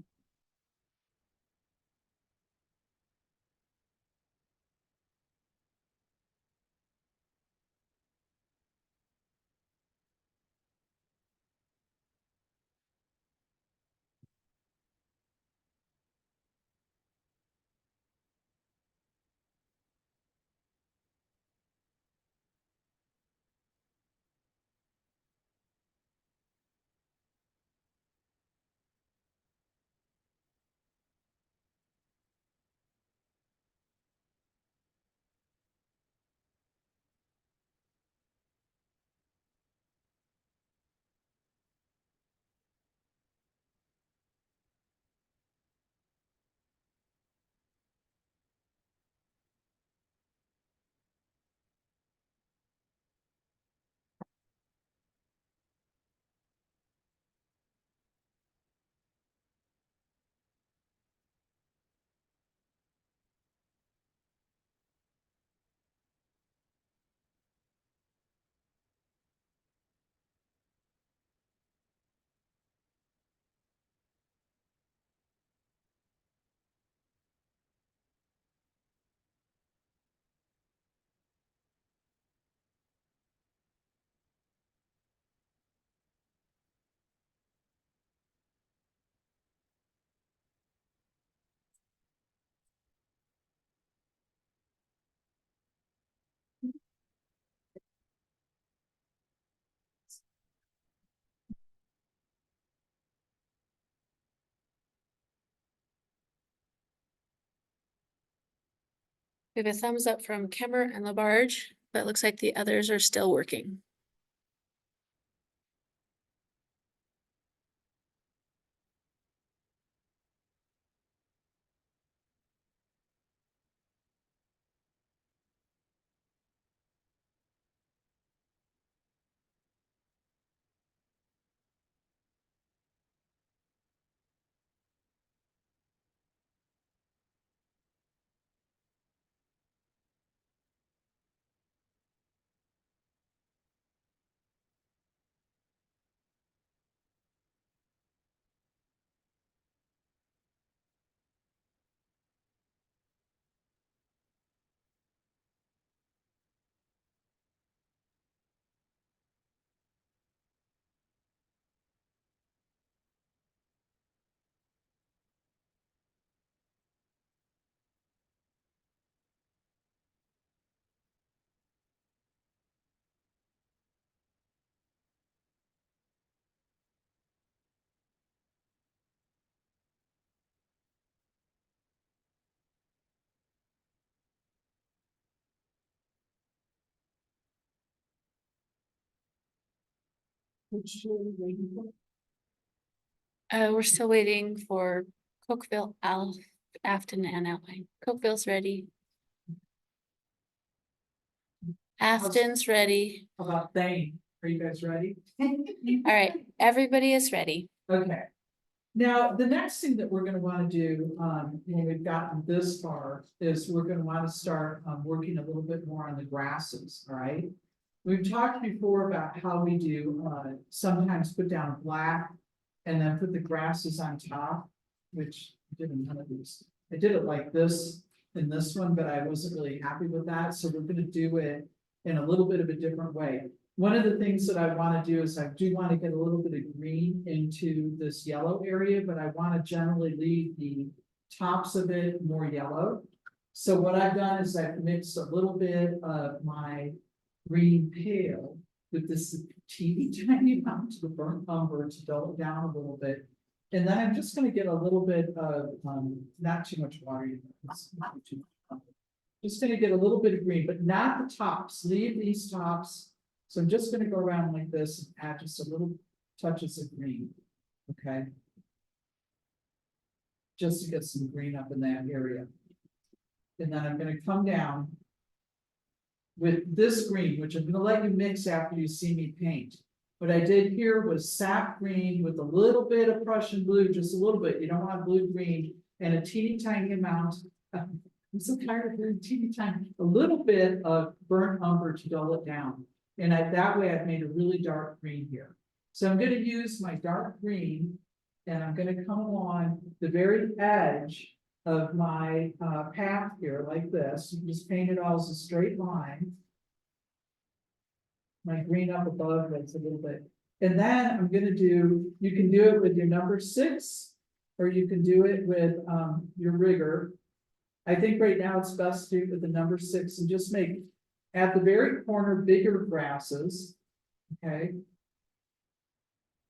We have a thumbs up from Kemmer and Labarge, but it looks like the others are still working. We're still waiting for Cokeville, Afton and Alpine. Cokeville's ready. Afton's ready. How about Thane? Are you guys ready? All right, everybody is ready. Okay. Now, the next thing that we're gonna wanna do, when we've gotten this far, is we're gonna wanna start, working a little bit more on the grasses, all right? We've talked before about how we do, sometimes put down black and then put the grasses on top, which I did in none of these. I did it like this in this one, but I wasn't really happy with that, so we're gonna do it in a little bit of a different way. One of the things that I wanna do is I do wanna get a little bit of green into this yellow area, but I wanna generally leave the tops of it more yellow. So what I've done is I've mixed a little bit of my green pale with this teeny tiny amount of the burnt umber to dull it down a little bit. And then I'm just gonna get a little bit of, not too much water. Not too much. Just gonna get a little bit of green, but not the tops, leave these tops. So I'm just gonna go around like this and add just a little touches of green, okay? Just to get some green up in that area. And then I'm gonna come down with this green, which I'm gonna let you mix after you see me paint. What I did here was sap green with a little bit of Prussian blue, just a little bit, you don't want blue green, and a teeny tiny amount I'm so tired of doing teeny tiny, a little bit of burnt umber to dull it down. And that way I've made a really dark green here. So I'm gonna use my dark green and I'm gonna come along the very edge of my path here like this. You just paint it all as a straight line. My green up above, that's a little bit. And then I'm gonna do, you can do it with your number 6, or you can do it with your rigger. I think right now it's best to do it with the number 6 and just make at the very corner bigger grasses. Okay.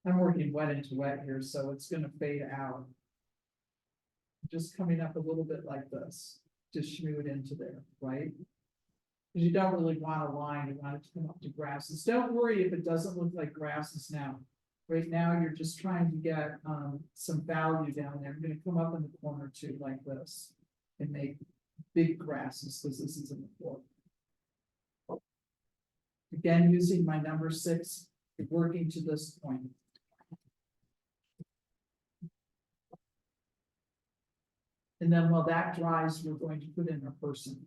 I'm working wet into wet here, so it's gonna fade out. Just coming up a little bit like this, just smooth into there, right? Because you don't really want a line, you want it to come up to grasses. Don't worry if it doesn't look like grasses now. Right now, you're just trying to get some value down there. I'm gonna come up in the corner too, like this, and make big grasses, because this is in the floor. Again, using my number 6, working to this point. And then while that dries, we're going to put in a person.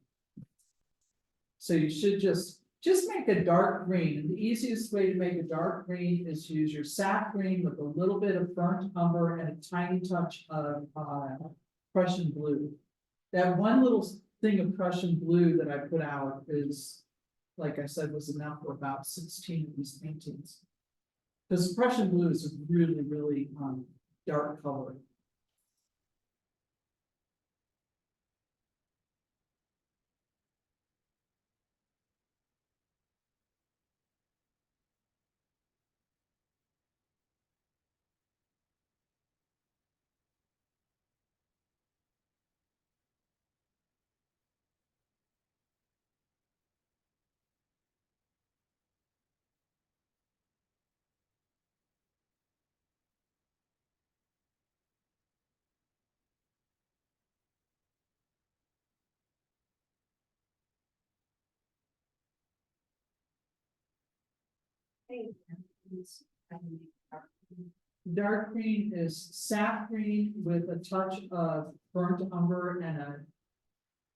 So you should just make a dark green. And the easiest way to make a dark green is to use your sap green with a little bit of burnt umber and a tiny touch of Prussian blue. That one little thing of Prussian blue that I put out is, like I said, was enough for about 16 of these paintings. Because Prussian blue is a really, really dark color. Dark green is sap green with a touch of burnt umber and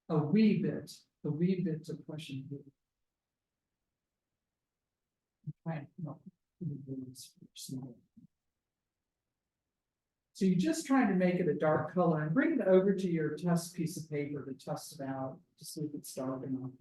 a wee bit of Prussian blue. I'm trying to come up with this small. So you're just trying to make it a dark color and bring it over to your test piece of paper to test it out to see if it's dark enough.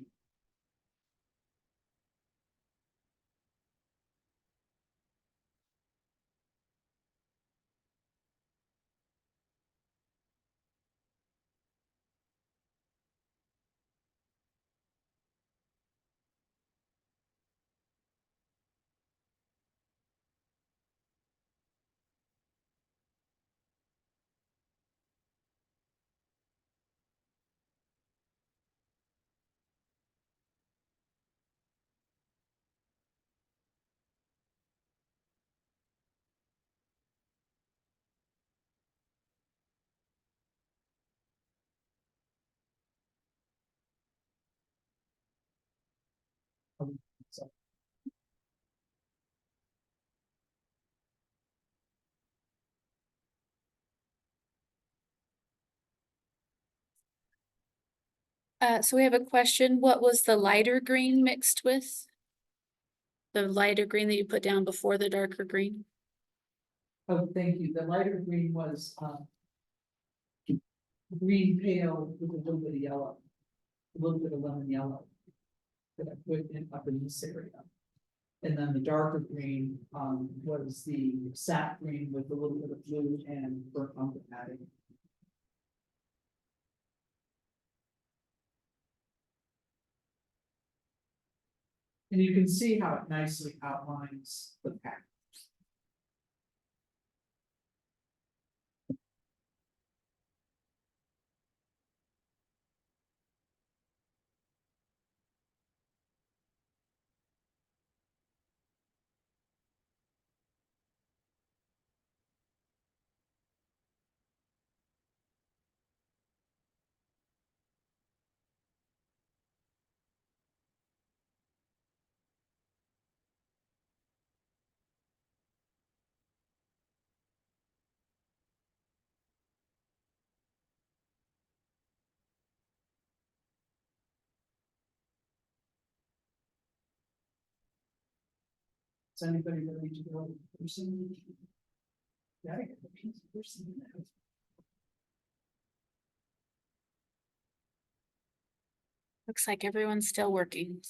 So So we have a question. What was the lighter green mixed with? The lighter green that you put down before the darker green? oh, thank you. The lighter green was green pale with a little bit of yellow, a little bit of lemon yellow that I put in up in this area. And then the darker green was the sap green with a little bit of blue and burnt umber added. And you can see how it nicely outlines the path. Is anybody ready to go? Person? Yeah. Person. Looks like everyone's still working.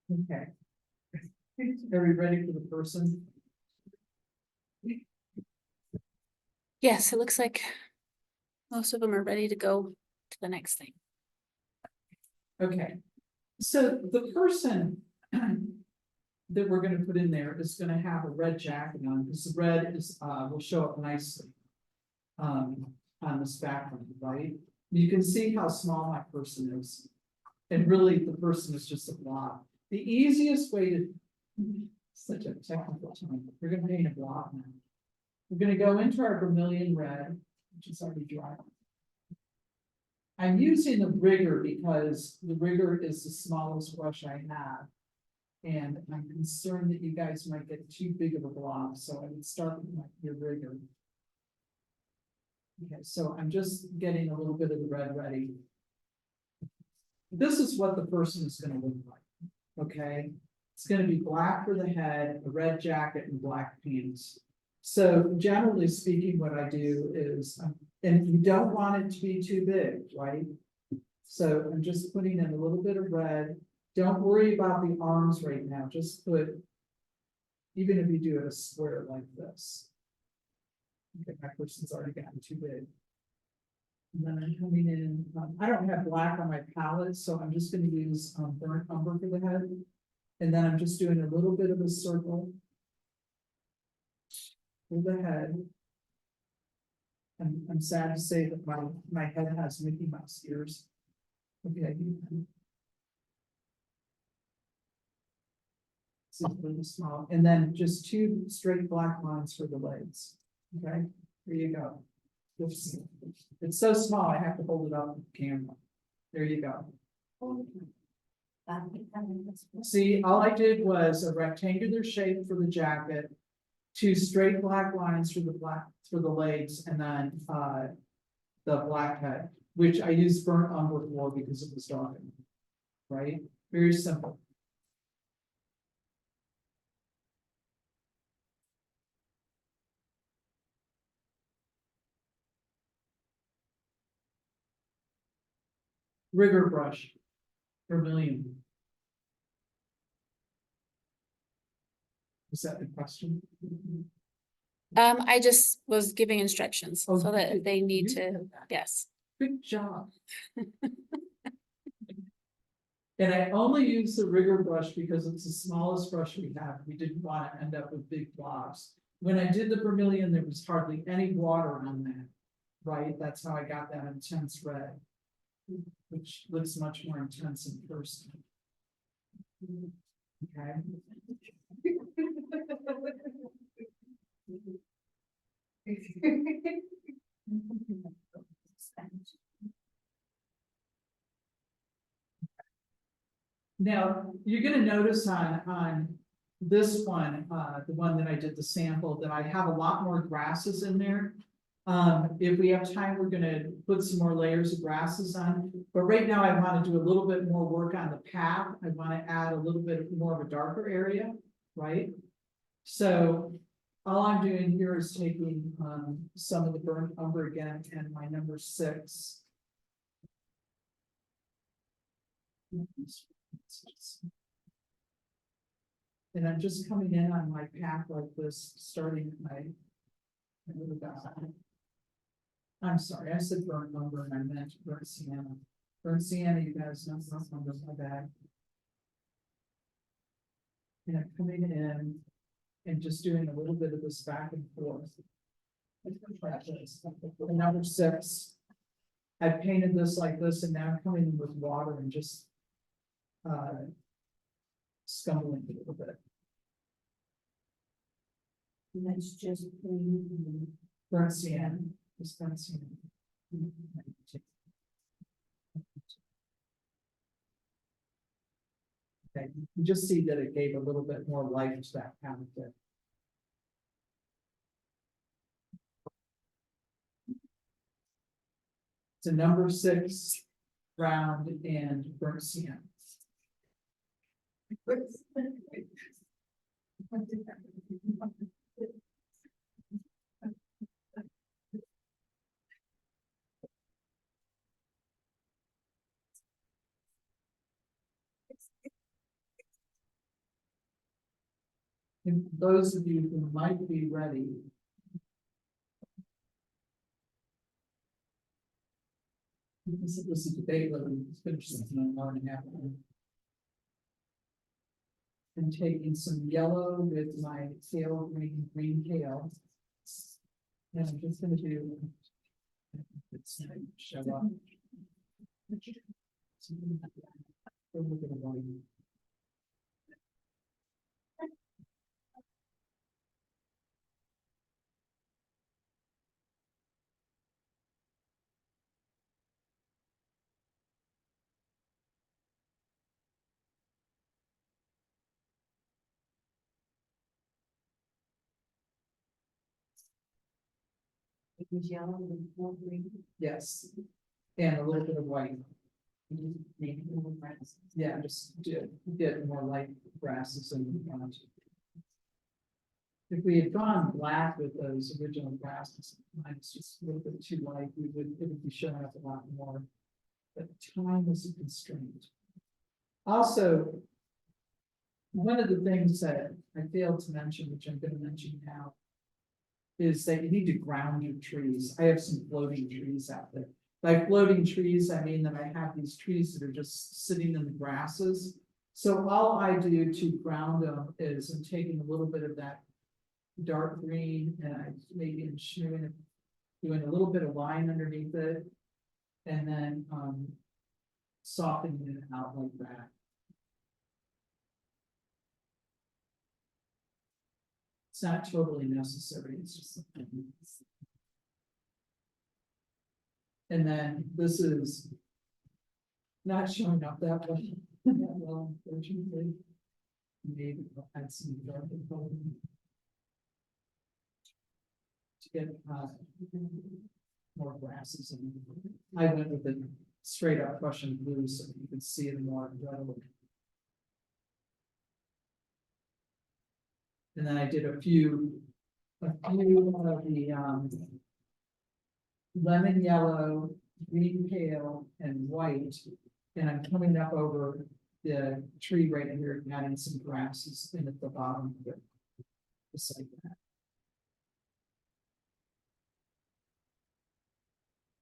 Okay. Are we ready for the person? Yes, it looks like most of them are ready to go to the next thing. Okay, so the person that we're gonna put in there is gonna have a red jacket on, because the red is, will show up nicely on this background, right? You can see how small my person is. And really, the person is just a blob. The easiest way to, such a technical term, we're gonna paint a blob now. We're gonna go into our vermilion red, which is already dry. I'm using the rigger because the rigger is the smallest brush I have. And I'm concerned that you guys might get too big of a blob, so I would start with your rigger. Okay, so I'm just getting a little bit of the red ready. This is what the person is gonna look like, okay? It's gonna be black for the head, a red jacket and black pants. So generally speaking, what I do is, and you don't want it to be too big, right? So I'm just putting in a little bit of red. Don't worry about the arms right now, just put, even if you do it a square like this. Okay, my person's already gotten too big. And then I'm coming in, I don't have black on my palette, so I'm just gonna use burnt umber for the head. And then I'm just doing a little bit of a circle for the head. I'm sad to say that my head has Mickey Mouse ears. Okay. It's really small, and then just two straight black lines for the legs. Okay, there you go. It's so small, I have to hold it up with the camera. There you go. See, all I did was a rectangular shape for the jacket, two straight black lines for the legs, and then the black head, which I used burnt umber for because it was dark. Right? Very simple. Rigger brush, vermilion. Is that the question? I just was giving instructions Oh, so that you if they need did to, that. yes. Good job. And I only use the rigger brush because it's the smallest brush we have. We didn't want to end up with big blobs. When I did the vermilion, there was hardly any water on that, right? That's how I got that intense red, which looks much more intense in person. Okay. Now, you're gonna notice on this one, the one that I did the sample, that I have a lot more grasses in there. If we have time, we're gonna put some more layers of grasses on, but right now I wanna do a little bit more work on the path. I wanna add a little bit more of a darker area, right? So all I'm doing here is taking, some of the burnt umber again and my number 6. And I'm just coming in on my path like this, starting my. I'm sorry, I said burnt lumber and I meant burnt sienna. Burnt sienna, you guys know, burnt lumber's my bad. And I'm coming in and just doing a little bit of this back and forth. And number 6. I painted this like this and now I'm coming in with water and just scumbling a little bit. And that's just plain. Burnt sienna, just burnt sienna. Okay, you just see that it gave a little bit more life to that character. It's a number 6 round and burnt sienna. And those of you who might be ready. This was a debate whether we finish this in an hour and a half. I'm taking some yellow with my pale green kale. And I'm just gonna do. It's gonna show up. A little bit of white. It was yellow and more green. Yes, and a little bit of white. Maybe more grass. Yeah, just get more light grasses in the front. If we had gone black with those original grasses, mine's just a little bit too light, it would be showing up a lot more. But time was a constraint. Also, one of the things that I failed to mention, which I'm gonna mention now, is that you need to ground your trees. I have some floating trees out there. By floating trees, I mean that I have these trees that are just sitting in the grasses. So all I do to ground them is I'm taking a little bit of that dark green and I maybe doing a little bit of line underneath it. And then softening it out like that. It's not totally necessary, it's just something. And then this is not showing up that way, that well, unfortunately. Maybe I'll add some darker color. To get more grasses in. I went with the straight up Prussian blue so you can see it more readily. And then I did a few of the lemon yellow, green pale, and white. And I'm coming up over the tree right here, and adding some grasses in at the bottom of it. Just like that.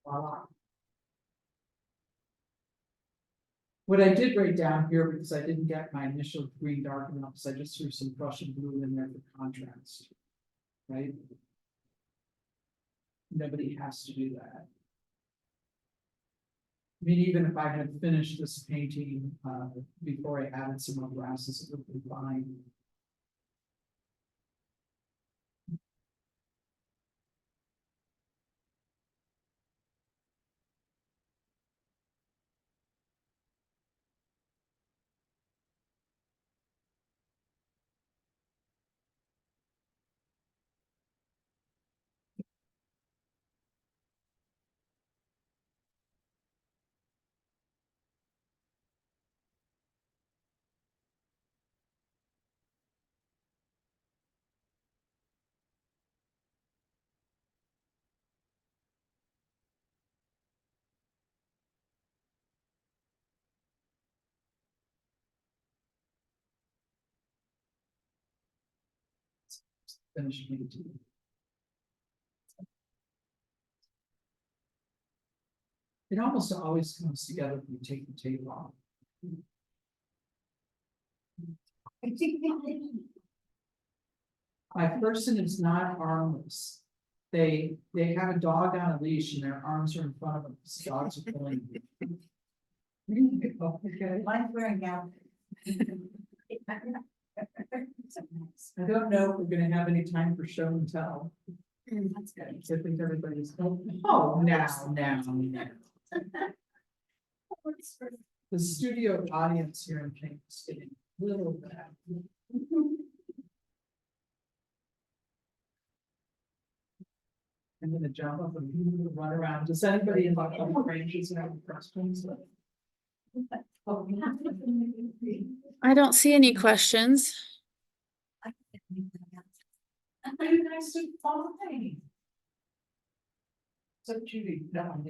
Voila. What I did write down here, because I didn't get my initial green dark enough, so I just threw some Prussian blue in there for contrast. Right? Nobody has to do that. I mean, even if I had finished this painting before I added some more grasses, it would be fine. finishing it. It almost always comes together when you take the tape off. My person is not armless. They have a dog on a leash and their arms are in front of them. The dogs are pulling. Okay. Mine's wearing out. I don't know if we're gonna have any time for show and tell. That's good. I think everybody's, oh, now. The studio audience here in Pink is getting a little bad. I'm gonna jump up and run around. Does anybody in the public ranges have any questions? I don't see any questions. Very nice to find. So Judy, no.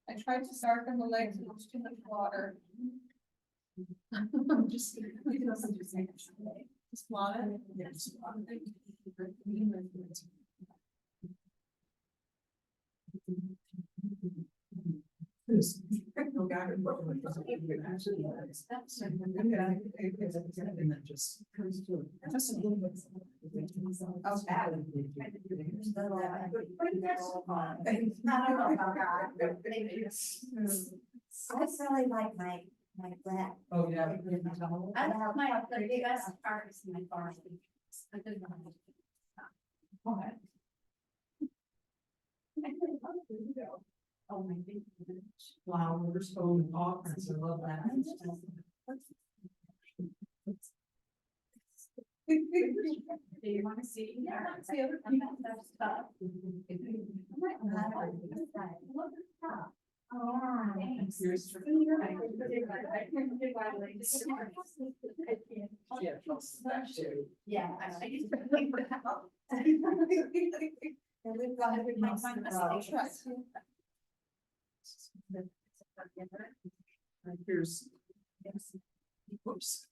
I tried to darken the legs, it was too much water. Just. Just water? Yes. And then just. Just a little bit. I really like my flat. Oh, yeah. I love my, the best part is my farm. I did not. Oh, my goodness. Flowers, oh, and offers, I love that. Do you want to see? Yeah, see other stuff. Yeah. And we've got every time. Here's. Whoops.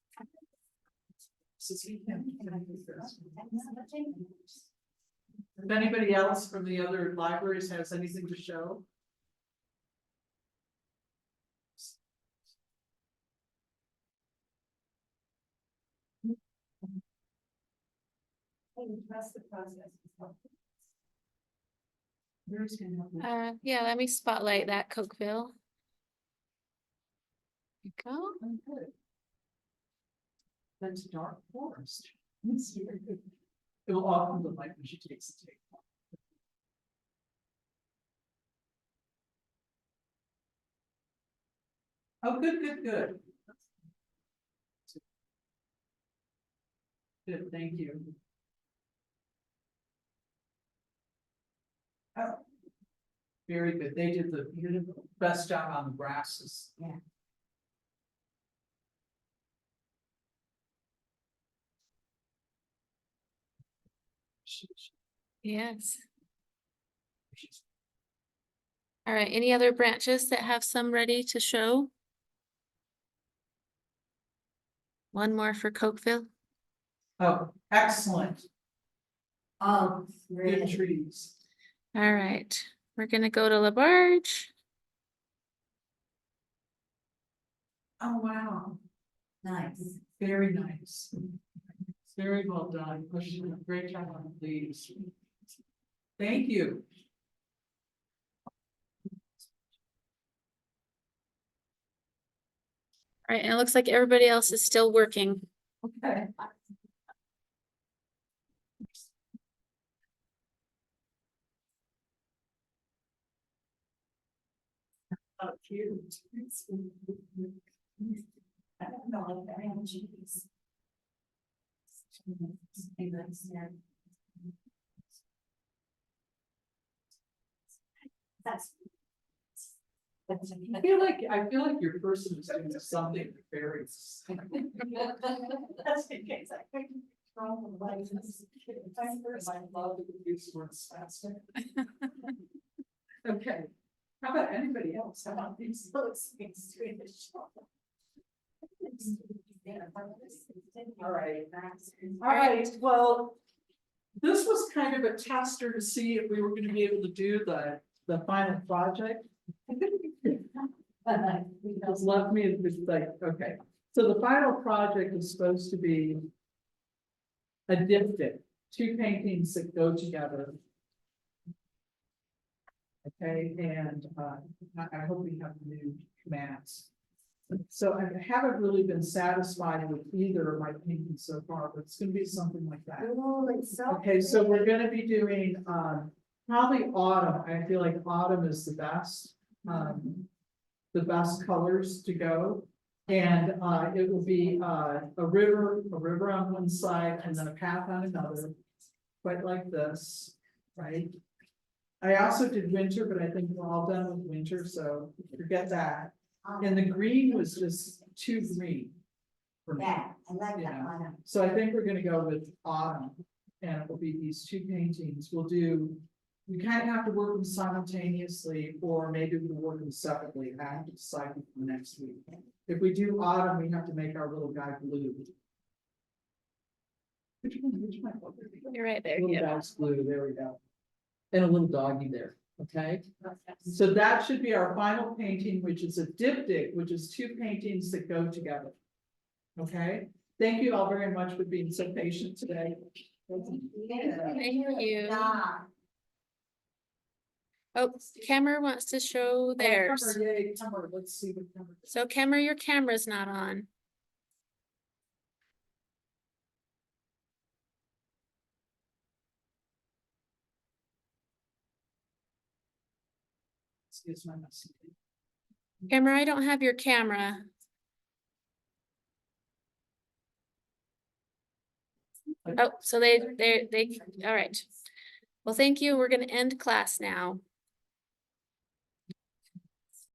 If anybody else from the other libraries has anything to show? Yeah, let me spotlight that Cokeville. There you go. Good. That's dark forest. It will often look like when she takes the tape off. Oh, good. Good, thank you. Oh. Very good. They did the best job on the grasses. Yeah. Yes. All right, any other branches that have some ready to show? One more for Cokeville. Oh, excellent. Oh, Good trees. All right, we're gonna go to Labarge. Oh, wow. nice. Very nice. Very well done. Great job on these. Thank you. All right, and it looks like everybody else is still working. Okay. Oh, cute. I don't know if I am cheese. That's. I feel like your person is doing something nefarious. That's the case, I think. I love the use words faster. Okay, how about anybody else? How about these? Those things to the shop. Yeah, All right. All right, well, this was kind of a tester to see if we were gonna be able to do the final project. Just left me with like, okay, so the final project is supposed to be a diptych, two paintings that go together. Okay, and I hope we have new mats. So I haven't really been satisfied with either of my paintings so far, but it's gonna be something like that. Oh, it's so. Okay, so we're gonna be doing, probably autumn. I feel like autumn is the best. The best colors to go. And, it will be, a river on one side and then a path on another. Quite like this, right? I also did winter, but I think we're all done with winter, so forget that. And the green was just too green. For me. Yeah, I like that Yeah. one. So I think we're gonna go with autumn, and it will be these two paintings. We kind of have to work them simultaneously, or maybe we'll work them separately. I have to decide for next week. If we do autumn, we have to make our little guy blue. Which one? You're right there, Little yeah. guy's blue, there we go. And a little doggy there, okay? So that should be our final painting, which is a diptych, which is two paintings that go together. Okay, thank you all very much for being so patient today. Thank you. Yeah. Oh, Kemmer wants to show theirs. Oh, yay, Tamara, let's see what Tamara does. So Kemmer, your camera's not on. Excuse my mess. Kemmer, I don't have your camera. Oh, so they, all right. Well, thank you. We're gonna end class now.